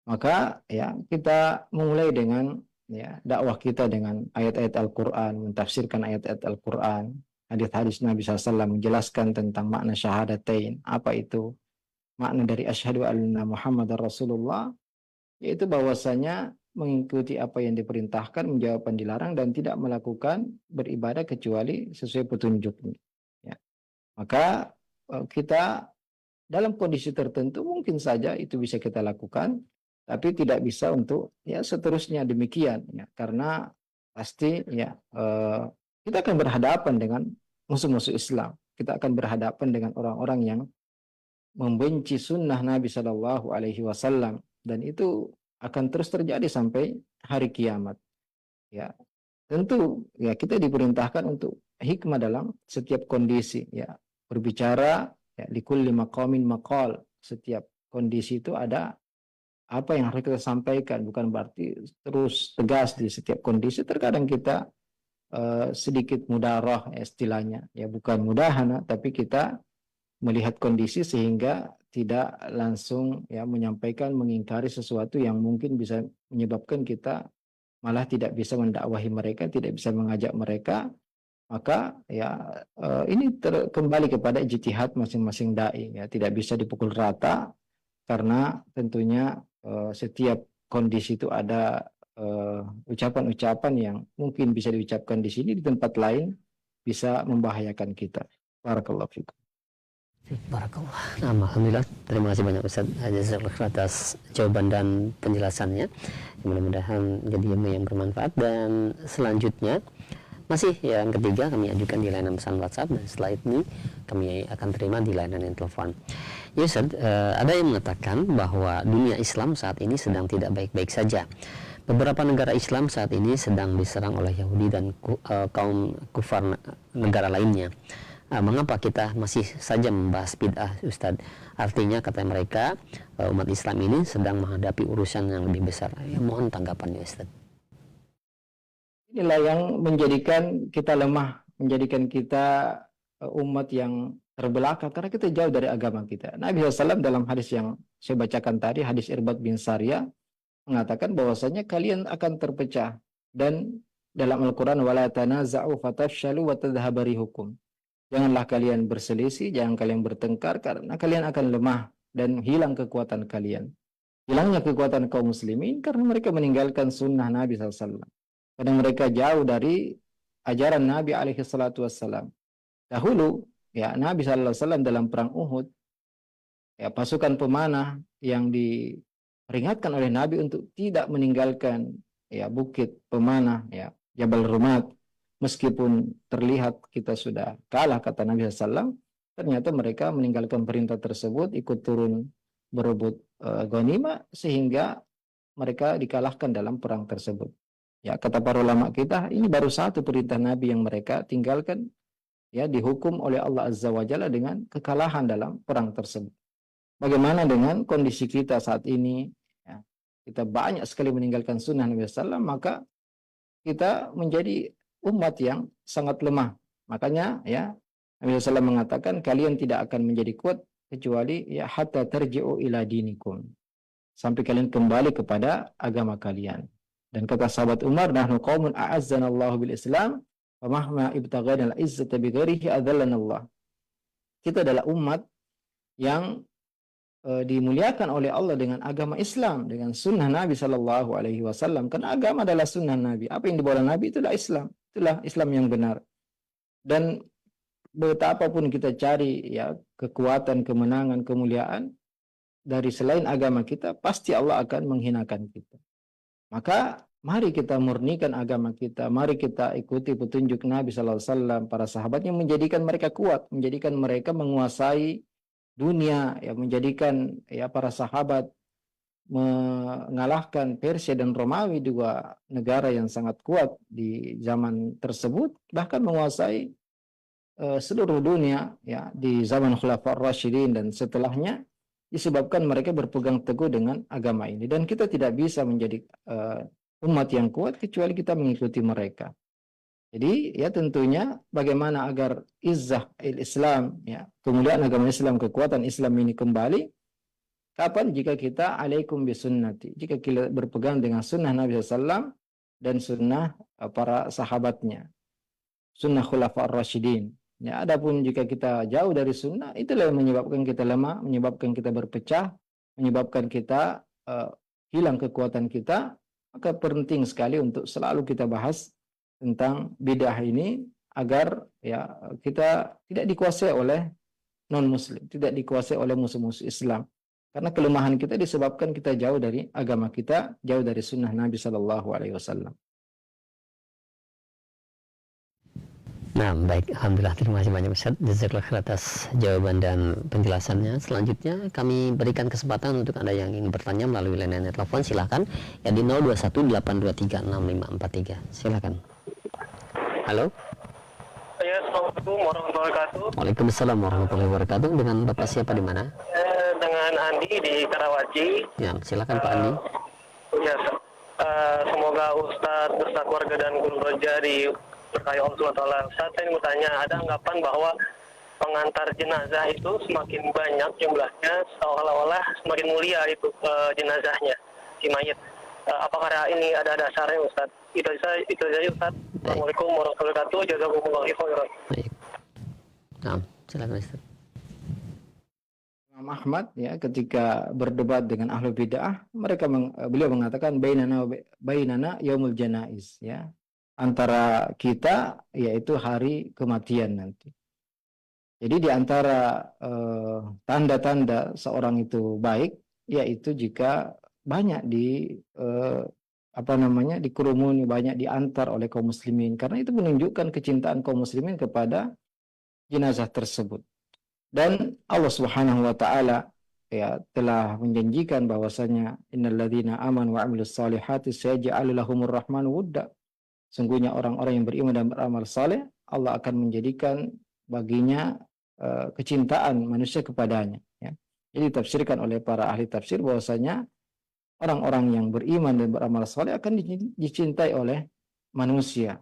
Maka ya kita mulai dengan ya dakwah kita dengan ayat-ayat Al-Quran, mentafsirkan ayat-ayat Al-Quran, hadis-hadis Nabi SAW menjelaskan tentang makna syahadatain. Apa itu makna dari asyhadu anna Muhammadar Rasulullah? Yaitu bahwasanya mengikuti apa yang diperintahkan, menjauh apa yang dilarang, dan tidak melakukan beribadah kecuali sesuai petunjuknya. Ya. Maka kita dalam kondisi tertentu mungkin saja itu bisa kita lakukan, tapi tidak bisa untuk ya seterusnya demikian ya, karena pasti ya kita akan berhadapan dengan musuh-musuh Islam. Kita akan berhadapan dengan orang-orang yang membenci sunnah Nabi Shallallahu Alaihi Wasallam, dan itu akan terus terjadi sampai hari kiamat. Ya, tentu ya kita diperintahkan untuk hikmah dalam setiap kondisi. Ya, berbicara ya, likulli maqamin maqal. Setiap kondisi itu ada apa yang harus kita sampaikan. Bukan berarti terus tegas di setiap kondisi. Terkadang kita sedikit mudarah ya, istilahnya. Ya, bukan mudahana, tapi kita melihat kondisi sehingga tidak langsung ya menyampaikan, mengingkari sesuatu yang mungkin bisa menyebabkan kita malah tidak bisa mendakwahi mereka, tidak bisa mengajak mereka. Maka ya ini kembali kepada ijtihad masing-masing dai ya, tidak bisa dipukul rata karena tentunya setiap kondisi itu ada ucapan-ucapan yang mungkin bisa diucapkan di sini, di tempat lain bisa membahayakan kita. Barakallahu fikum. Barakallah. Nah, alhamdulillah, terima kasih banyak Ustaz Jazakallah atas jawaban dan penjelasannya. Mudah-mudahan jadi ilmu yang bermanfaat. Dan selanjutnya masih yang ketiga kami ajukan di layanan pesan WhatsApp, dan setelah ini kami akan terima di layanan yang telepon. Ya Ustaz, ada yang mengatakan bahwa dunia Islam saat ini sedang tidak baik-baik saja. Beberapa negara Islam saat ini sedang diserang oleh Yahudi dan kaum kufar negara lainnya. Mengapa kita masih saja membahas bid'ah, Ustaz? Artinya kata mereka umat Islam ini sedang menghadapi urusan yang lebih besar. Ya, mohon tanggapannya Ustaz. Inilah yang menjadikan kita lemah, menjadikan kita umat yang terbelakang karena kita jauh dari agama kita. Nabi SAW dalam hadis yang saya bacakan tadi, hadis Irbad bin Sariyah, mengatakan bahwasanya kalian akan terpecah, dan dalam Al-Quran wala tanaza'u fatafshalu wa tadhhabu rihukum. Janganlah kalian berselisih, jangan kalian bertengkar, karena kalian akan lemah dan hilang kekuatan kalian. Hilangnya kekuatan kaum muslimin karena mereka meninggalkan sunnah Nabi SAW. Karena mereka jauh dari ajaran Nabi SAW. Dahulu, ya, Nabi SAW dalam perang Uhud, ya, pasukan pemanah yang diperingatkan oleh Nabi untuk tidak meninggalkan, ya, bukit pemanah, ya, Jabal Rumat. Meskipun terlihat kita sudah kalah, kata Nabi SAW, ternyata mereka meninggalkan perintah tersebut, ikut turun berebut ghanimah, sehingga mereka dikalahkan dalam perang tersebut. Ya, kata para ulama kita, ini baru satu perintah Nabi yang mereka tinggalkan, ya, dihukum oleh Allah Azza wa Jalla dengan kekalahan dalam perang tersebut. Bagaimana dengan kondisi kita saat ini? Ya, kita banyak sekali meninggalkan sunnah Nabi SAW, maka kita menjadi umat yang sangat lemah. Makanya, ya, Nabi SAW mengatakan kalian tidak akan menjadi kuat kecuali, ya, hatta tarji'u ila dinikum, sampai kalian kembali kepada agama kalian. Dan kata sahabat Umar, nahnu qaumun a'azzanallahu bil Islam wa mahma ibtaghana al-izzata bi ghairihi adzallana Allah. Kita adalah umat yang dimuliakan oleh Allah dengan agama Islam, dengan sunnah Nabi sallallahu alaihi wasallam. Karena agama adalah sunnah Nabi. Apa yang dibawa Nabi itulah Islam. Itulah Islam yang benar. Dan betapapun kita cari, ya, kekuatan, kemenangan, kemuliaan dari selain agama kita, pasti Allah akan menghinakan kita. Maka mari kita murnikan agama kita, mari kita ikuti petunjuk Nabi SAW, para sahabatnya, menjadikan mereka kuat, menjadikan mereka menguasai dunia, ya, menjadikan, ya, para sahabat mengalahkan Persia dan Romawi, dua negara yang sangat kuat di zaman tersebut, bahkan menguasai seluruh dunia, ya, di zaman Khulafaur Rasyidin dan setelahnya, disebabkan mereka berpegang teguh dengan agama ini. Dan kita tidak bisa menjadi umat yang kuat kecuali kita mengikuti mereka. Jadi, ya, tentunya bagaimana agar izzah Islam, ya, kemuliaan agama Islam, kekuatan Islam ini kembali, kapan? Jika kita alaikum bisunnati, jika kita berpegang dengan sunnah Nabi SAW dan sunnah para sahabatnya, sunnah Khulafaur Rasyidin. Ya, adapun jika kita jauh dari sunnah, itulah yang menyebabkan kita lemah, menyebabkan kita berpecah, menyebabkan kita hilang kekuatan kita. Maka penting sekali untuk selalu kita bahas tentang bid'ah ini agar, ya, kita tidak dikuasai oleh non-muslim, tidak dikuasai oleh musuh-musuh Islam. Karena kelemahan kita disebabkan kita jauh dari agama kita, jauh dari sunnah Nabi SAW. Nah, baik, alhamdulillah, terima kasih banyak Ustaz Jazakallah khair atas jawaban dan penjelasannya. Selanjutnya kami berikan kesempatan untuk Anda yang ingin bertanya melalui layanan telepon, silakan, ya, di 0218236543. Silakan. Halo. Ya, Assalamualaikum warahmatullahi wabarakatuh. Waalaikumsalam warahmatullahi wabarakatuh. Dengan Bapak siapa di mana? Dengan Andi di Karawaci. Ya, silakan Pak Andi. Ya, semoga Ustadz beserta keluarga dan guru roja berkahi Allah SWT. Ustadz, saya mau tanya, ada anggapan bahwa pengantar jenazah itu semakin banyak jumlahnya, seolah-olah semakin mulia itu jenazahnya, si mayit. Apakah ini ada dasarnya, Ustadz? Itu saja, Ustadz. Assalamualaikum warahmatullahi wabarakatuh. Jazakumullahu khairan. Baik. Nah, silakan Ustaz. Imam Ahmad ya ketika berdebat dengan ahlu bid'ah, beliau mengatakan bainana yaumul janaiz ya. Antara kita yaitu hari kematian nanti. Jadi di antara tanda-tanda seorang itu baik yaitu jika banyak dikerumuni, banyak diantar oleh kaum muslimin, karena itu menunjukkan kecintaan kaum muslimin kepada jenazah tersebut. Dan Allah Subhanahu wa taala ya telah menjanjikan bahwasanya innalladzina amanu wa 'amilus solihati sayaj'alu lahumur rahmanu wudda. Sungguhnya orang-orang yang beriman dan beramal saleh, Allah akan menjadikan baginya kecintaan manusia kepadanya ya. Jadi ditafsirkan oleh para ahli tafsir bahwasanya orang-orang yang beriman dan beramal saleh akan dicintai oleh manusia.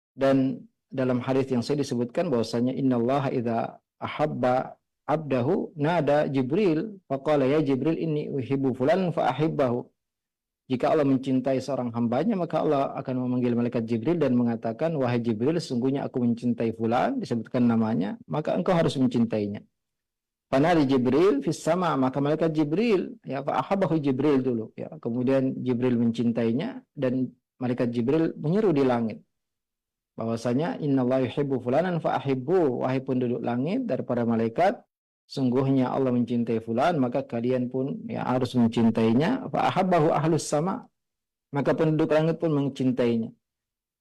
Dan dalam hadis yang saya disebutkan bahwasanya innallaha idza ahabba abdahu nada Jibril faqala ya Jibril inni uhibbu fulan fa ahibbahu. Jika Allah mencintai seorang hambanya, maka Allah akan memanggil malaikat Jibril dan mengatakan, wahai Jibril, sesungguhnya aku mencintai fulan, disebutkan namanya, maka engkau harus mencintainya. Panari Jibril fis sama, maka malaikat Jibril ya fa ahabbahu Jibril dulu ya. Kemudian Jibril mencintainya dan malaikat Jibril menyeru di langit bahwasanya innallaha yuhibbu fulanan fa ahibbu, wahai penduduk langit daripada malaikat, sungguhnya Allah mencintai fulan, maka kalian pun ya harus mencintainya. Fa ahabbahu ahlus sama, maka penduduk langit pun mencintainya.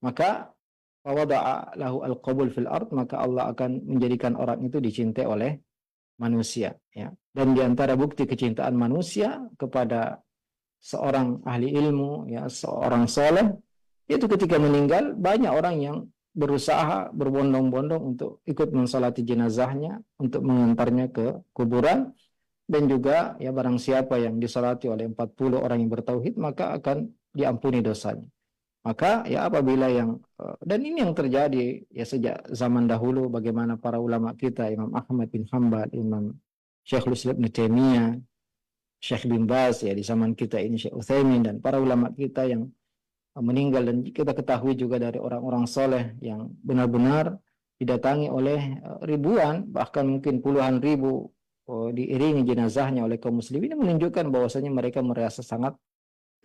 Maka fawada'a lahu al-qabul fil ard, maka Allah akan menjadikan orang itu dicintai oleh manusia ya. Dan di antara bukti kecintaan manusia kepada seorang ahli ilmu ya, seorang soleh, itu ketika meninggal banyak orang yang berusaha berbondong-bondong untuk ikut mensolati jenazahnya, untuk mengantarnya ke kuburan. Dan juga ya barang siapa yang disolati oleh 40 orang yang bertauhid, maka akan diampuni dosanya. Maka ya apabila dan ini yang terjadi ya sejak zaman dahulu, bagaimana para ulama kita, Imam Ahmad bin Hanbal, Imam Syekhul Islam Ibnu Taimiyah, Syekh bin Baz ya di zaman kita ini, Syekh Utsaimin, dan para ulama kita yang meninggal. Dan kita ketahui juga dari orang-orang soleh yang benar-benar didatangi oleh ribuan, bahkan mungkin puluhan ribu diiringi jenazahnya oleh kaum muslimin, menunjukkan bahwasanya mereka merasa sangat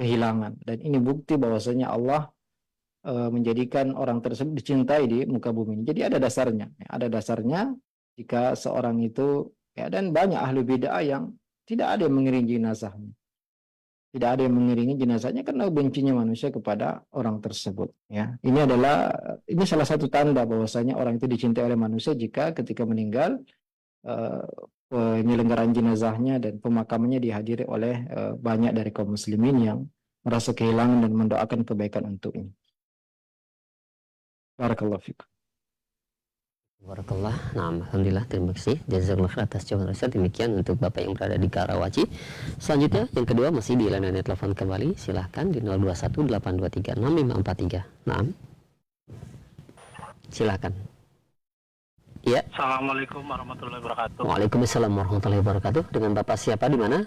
kehilangan. Dan ini bukti bahwasanya Allah menjadikan orang tersebut dicintai di muka bumi. Jadi ada dasarnya jika seorang itu ya, dan banyak ahli bid'ah yang tidak ada yang mengiringi jenazahnya. Tidak ada yang mengiringi jenazahnya karena bencinya manusia kepada orang tersebut ya. Ini salah satu tanda bahwasanya orang itu dicintai oleh manusia jika ketika meninggal penyelenggaraan jenazahnya dan pemakamannya dihadiri oleh banyak dari kaum muslimin yang merasa kehilangan dan mendoakan kebaikan untuknya. Barakallahu fikum. Barakallah. Nah, alhamdulillah, terima kasih jazakallahu khair atas jawaban Ustaz. Demikian untuk Bapak yang berada di Karawaci. Selanjutnya yang kedua masih di layanan telepon kembali. Silahkan di 0218236543. Nah, silahkan. Ya. Assalamualaikum warahmatullahi wabarakatuh. Waalaikumsalam warahmatullahi wabarakatuh. Dengan Bapak siapa di mana?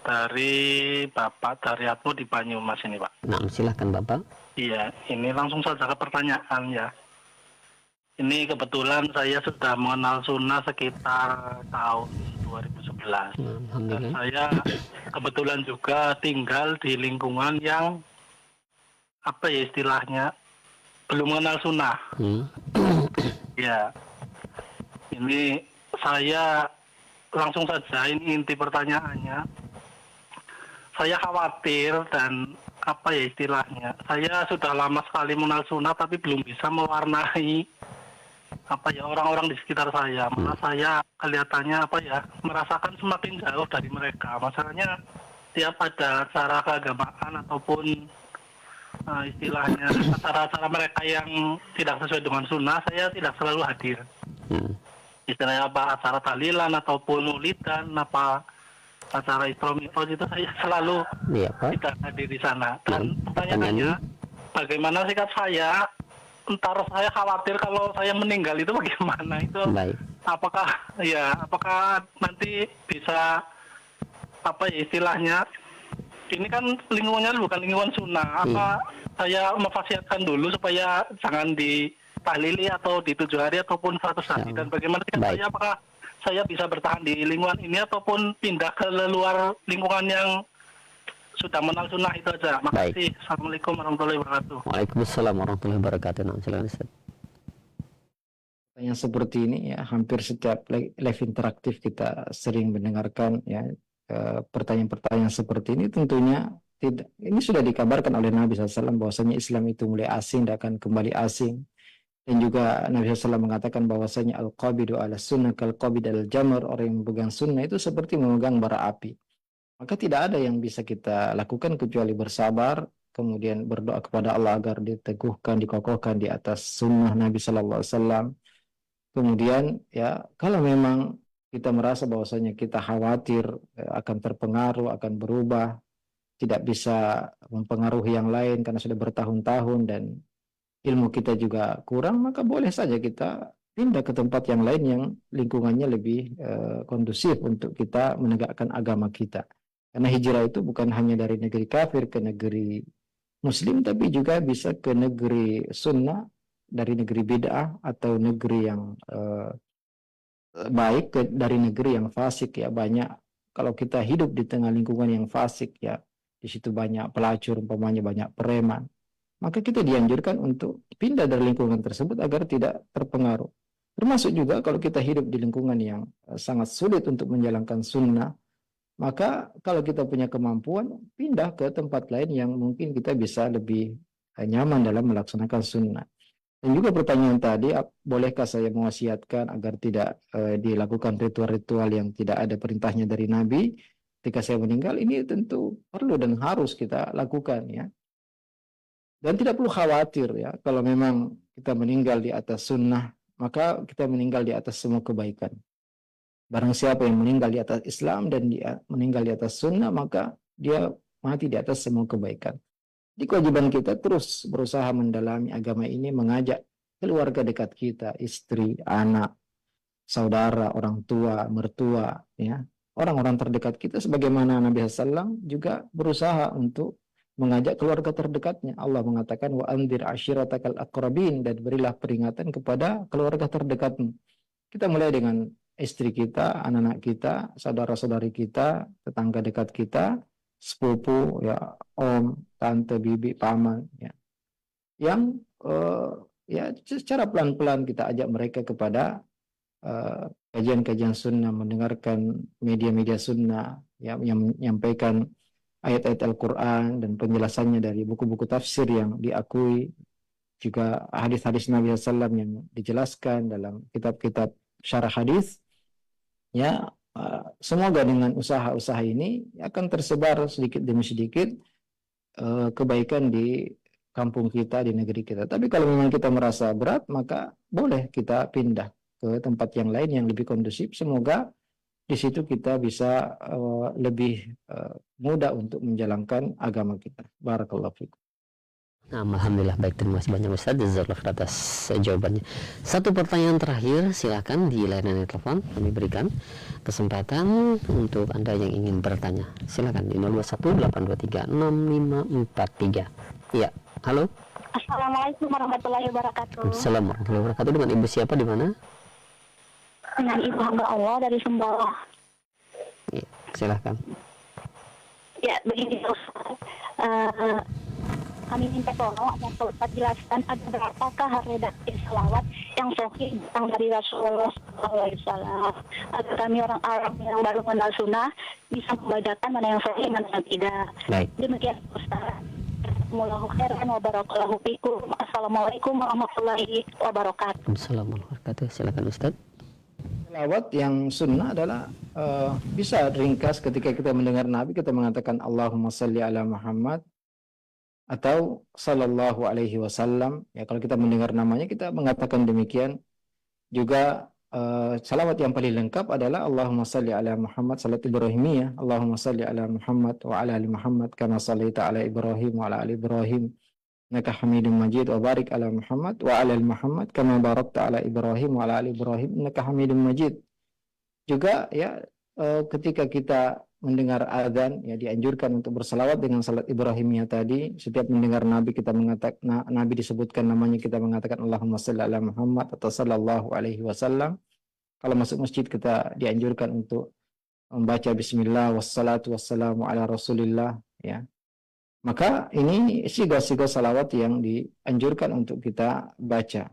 Dari Bapak Daryatmo di Banyumas ini, Pak. Nah, silahkan Bapak. Iya, ini langsung saja ke pertanyaan ya. Ini kebetulan saya sudah mengenal sunnah sekitar tahun 2011. Dan saya kebetulan juga tinggal di lingkungan yang apa ya istilahnya belum mengenal sunnah. Ya, ini saya langsung saja, ini inti pertanyaannya. Saya khawatir dan apa ya istilahnya, saya sudah lama sekali mengenal sunnah tapi belum bisa mewarnai apa ya orang-orang di sekitar saya. Malah saya kelihatannya apa ya merasakan semakin jauh dari mereka. Masalahnya tiap ada acara keagamaan ataupun istilahnya acara-acara mereka yang tidak sesuai dengan sunnah, saya tidak selalu hadir. Istilahnya apa acara tahlilan ataupun maulidan, apa acara Isra Mi'raj, itu saya selalu tidak hadir di sana. Dan pertanyaannya, bagaimana sikap saya? Entar saya khawatir kalau saya meninggal itu bagaimana itu? Apakah nanti bisa apa ya istilahnya? Ini kan lingkungannya bukan lingkungan sunnah. Apa saya memfasiatkan dulu supaya jangan ditahlili atau di 7 hari ataupun 100 hari? Dan bagaimana sikap saya? Apakah saya bisa bertahan di lingkungan ini ataupun pindah ke luar lingkungan yang sudah mengenal sunnah itu aja. Makasih. Assalamualaikum warahmatullahi wabarakatuh. Waalaikumsalam warahmatullahi wabarakatuh. Nah, silakan Ustaz. Yang seperti ini ya, hampir setiap live interaktif kita sering mendengarkan ya pertanyaan-pertanyaan seperti ini. Tentunya tidak, ini sudah dikabarkan oleh Nabi SAW bahwasanya Islam itu mulai asing dan akan kembali asing. Dan juga Nabi SAW mengatakan bahwasanya al-qabidu ala sunnah kal-qabid al-jamr, orang yang memegang sunnah itu seperti memegang bara api. Maka tidak ada yang bisa kita lakukan kecuali bersabar, kemudian berdoa kepada Allah agar diteguhkan, dikokohkan di atas sunnah Nabi SAW. Kemudian ya, kalau memang kita merasa bahwasanya kita khawatir akan terpengaruh, akan berubah, tidak bisa mempengaruhi yang lain karena sudah bertahun-tahun dan ilmu kita juga kurang, maka boleh saja kita pindah ke tempat yang lain yang lingkungannya lebih kondusif untuk kita menegakkan agama kita. Karena hijrah itu bukan hanya dari negeri kafir ke negeri muslim, tapi juga bisa ke negeri sunnah, dari negeri bid'ah atau negeri yang baik dari negeri yang fasik ya. Banyak kalau kita hidup di tengah lingkungan yang fasik ya, di situ banyak pelacur, umpamanya banyak preman, maka kita dianjurkan untuk pindah dari lingkungan tersebut agar tidak terpengaruh. Termasuk juga kalau kita hidup di lingkungan yang sangat sulit untuk menjalankan sunnah, maka kalau kita punya kemampuan, pindah ke tempat lain yang mungkin kita bisa lebih nyaman dalam melaksanakan sunnah. Dan juga pertanyaan tadi, bolehkah saya mewasiatkan agar tidak dilakukan ritual-ritual yang tidak ada perintahnya dari Nabi ketika saya meninggal? Ini tentu perlu dan harus kita lakukan ya. Dan tidak perlu khawatir ya, kalau memang kita meninggal di atas sunnah, maka kita meninggal di atas semua kebaikan. Barang siapa yang meninggal di atas Islam dan dia meninggal di atas sunnah, maka dia mati di atas semua kebaikan. Di kewajiban kita terus berusaha mendalami agama ini, mengajak keluarga dekat kita, istri, anak, saudara, orang tua, mertua, ya, orang-orang terdekat kita, sebagaimana Nabi SAW juga berusaha untuk mengajak keluarga terdekatnya. Allah mengatakan wa anzir ashiratakal aqrabin, dan berilah peringatan kepada keluarga terdekatmu. Kita mulai dengan istri kita, anak-anak kita, saudara-saudari kita, tetangga dekat kita, sepupu, ya, om, tante, bibi, paman, ya, yang ya secara pelan-pelan kita ajak mereka kepada kajian-kajian sunnah, mendengarkan media-media sunnah, ya, yang menyampaikan ayat-ayat Al-Quran dan penjelasannya dari buku-buku tafsir yang diakui, juga hadis-hadis Nabi SAW yang dijelaskan dalam kitab-kitab syarah hadis, ya. Semoga dengan usaha-usaha ini akan tersebar sedikit demi sedikit kebaikan di kampung kita, di negeri kita. Tapi kalau memang kita merasa berat, maka boleh kita pindah ke tempat yang lain yang lebih kondusif. Semoga di situ kita bisa lebih mudah untuk menjalankan agama kita. Barakallahu fikum. Nah, alhamdulillah, baik, terima kasih banyak Ustaz Jazakallahu atas jawabannya. Satu pertanyaan terakhir, silakan di layanan telepon kami berikan kesempatan untuk Anda yang ingin bertanya. Silakan di 0218236543. Iya, halo. Assalamualaikum warahmatullahi wabarakatuh. Assalamualaikum warahmatullahi wabarakatuh. Dengan Ibu siapa, di mana? Dengan Ibu hamba Allah dari Sumbawa. Ya, silakan. Ya, begini Ustaz. Kami minta tolong untuk Ustaz jelaskan ada berapakah redaksi salawat yang sahih datang dari Rasulullah SAW, agar kami orang Arab yang baru mengenal sunnah bisa membedakan mana yang sahih mana yang tidak. Baik. Demikian Ustaz. Jazakumullahu khairan wa barakallahu fikum. Assalamualaikum warahmatullahi wabarakatuh. Assalamualaikum warahmatullahi wabarakatuh. Silakan Ustaz. Salawat yang sunnah adalah bisa ringkas ketika kita mendengar Nabi, kita mengatakan Allahumma salli ala Muhammad atau sallallahu alaihi wasallam. Ya, kalau kita mendengar namanya kita mengatakan demikian. Juga salawat yang paling lengkap adalah Allahumma salli ala Muhammad, salat Ibrahimiyah. Allahumma salli ala Muhammad wa ala ali Muhammad kama sallaita ala Ibrahim wa ala ali Ibrahim innaka Hamidum Majid, wa barik ala Muhammad wa ala ali Muhammad kama barakta ala Ibrahim wa ala ali Ibrahim innaka Hamidum Majid. Juga ya ketika kita mendengar azan, ya dianjurkan untuk bersalawat dengan salat Ibrahimiyah tadi. Setiap mendengar Nabi kita mengatakan, Nabi disebutkan namanya, kita mengatakan Allahumma salli ala Muhammad atau sallallahu alaihi wasallam. kalau masuk masjid kita dianjurkan untuk membaca bismillah wassalatu wassalamu ala rasulillah, ya. Maka ini siga-siga salawat yang dianjurkan untuk kita baca.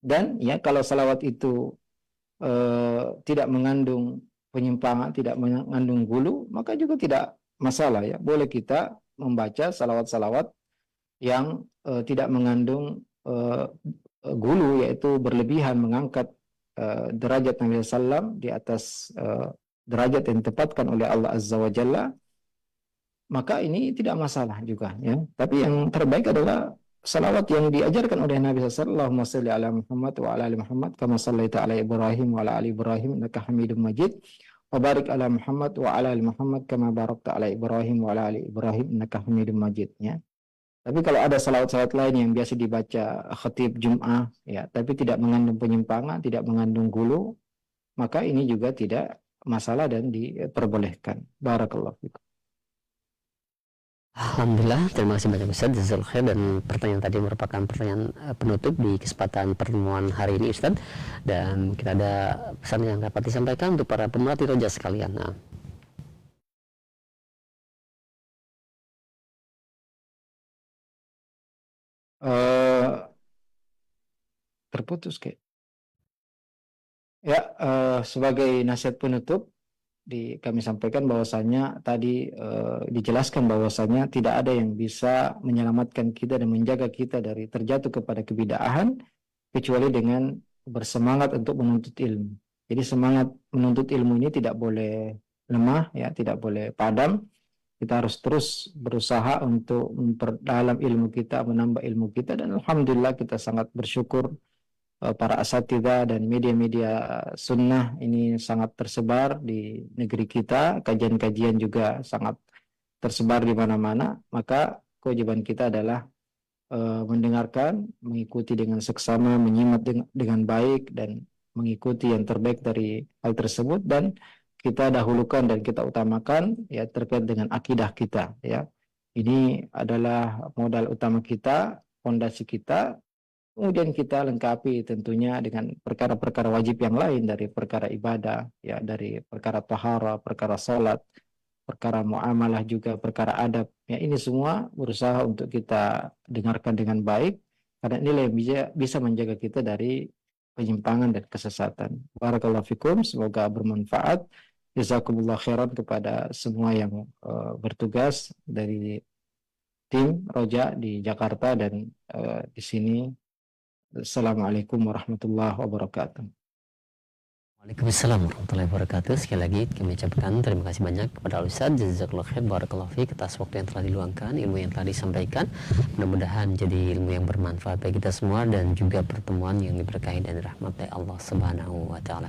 Dan ya kalau salawat itu tidak mengandung penyimpangan, tidak mengandung gulu, maka juga tidak masalah, ya. Boleh kita membaca salawat-salawat yang tidak mengandung gulu, yaitu berlebihan mengangkat derajat Nabi SAW di atas derajat yang ditempatkan oleh Allah Azza wa Jalla, maka ini tidak masalah juga, ya. Tapi yang terbaik adalah salawat yang diajarkan oleh Nabi SAW. Allahumma salli ala Muhammad wa ala ali Muhammad kama sallaita ala Ibrahim wa ala ali Ibrahim innaka Hamidum Majid wa barik ala Muhammad wa ala ali Muhammad kama barakta ala Ibrahim wa ala ali Ibrahim innaka Hamidum Majid, ya. Tapi kalau ada salawat-salawat lain yang biasa dibaca khatib Jum'ah, ya, tapi tidak mengandung penyimpangan, tidak mengandung gulu, maka ini juga tidak masalah dan diperbolehkan. Barakallahu fikum. Alhamdulillah, terima kasih banyak Ustaz, jazakallahu khair. Dan pertanyaan tadi merupakan pertanyaan penutup di kesempatan pertemuan hari ini Ustaz. Dan kita ada pesan yang dapat disampaikan untuk para pemerhati roja sekalian. Nah. Terputus kayak. Ya, sebagai nasihat penutup, kami sampaikan bahwasanya tadi dijelaskan bahwasanya tidak ada yang bisa menyelamatkan kita dan menjaga kita dari terjatuh kepada kebid'ahan kecuali dengan bersemangat untuk menuntut ilmu. Jadi semangat menuntut ilmu ini tidak boleh lemah, ya, tidak boleh padam. Kita harus terus berusaha untuk memperdalam ilmu kita, menambah ilmu kita, dan alhamdulillah kita sangat bersyukur para asatidzah dan media-media sunnah ini sangat tersebar di negeri kita, kajian-kajian juga sangat tersebar di mana-mana. Maka kewajiban kita adalah mendengarkan, mengikuti dengan seksama, menyimak dengan baik, dan mengikuti yang terbaik dari hal tersebut, dan kita dahulukan dan kita utamakan, ya, terkait dengan akidah kita, ya. Ini adalah modal utama kita, fondasi kita. Kemudian kita lengkapi tentunya dengan perkara-perkara wajib yang lain, dari perkara ibadah, ya, dari perkara tahara, perkara salat, perkara muamalah, juga perkara adab. Ya, ini semua berusaha untuk kita dengarkan dengan baik, karena inilah yang bisa menjaga kita dari penyimpangan dan kesesatan. Barakallahu fikum, semoga bermanfaat. Jazakumullah khairan kepada semua yang bertugas dari tim Roja di Jakarta dan di sini. Assalamualaikum warahmatullahi wabarakatuh. Waalaikumsalam warahmatullahi wabarakatuh. Sekali lagi kami ucapkan terima kasih banyak kepada Ustaz, jazakallahu khair, barakallahu fiik, atas waktu yang telah diluangkan, ilmu yang telah disampaikan. Mudah-mudahan jadi ilmu yang bermanfaat bagi kita semua dan juga pertemuan yang diberkahi dan rahmat Allah Subhanahu wa taala.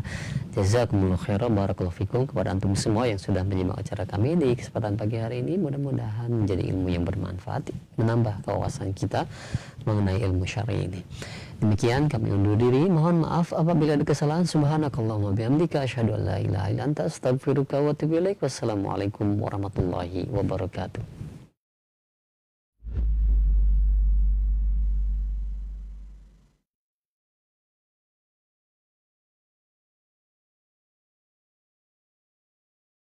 Jazakumullahu khairan, barakallahu fiikum kepada antum semua yang sudah menyimak acara kami di kesempatan pagi hari ini. Mudah-mudahan menjadi ilmu yang bermanfaat, menambah wawasan kita mengenai ilmu syar'i ini. Demikian kami undur diri, mohon maaf apabila ada kesalahan. Subhanakallahumma bihamdika asyhadu an la ilaha illa anta astaghfiruka wa atubu ilaik. Wassalamualaikum warahmatullahi wabarakatuh.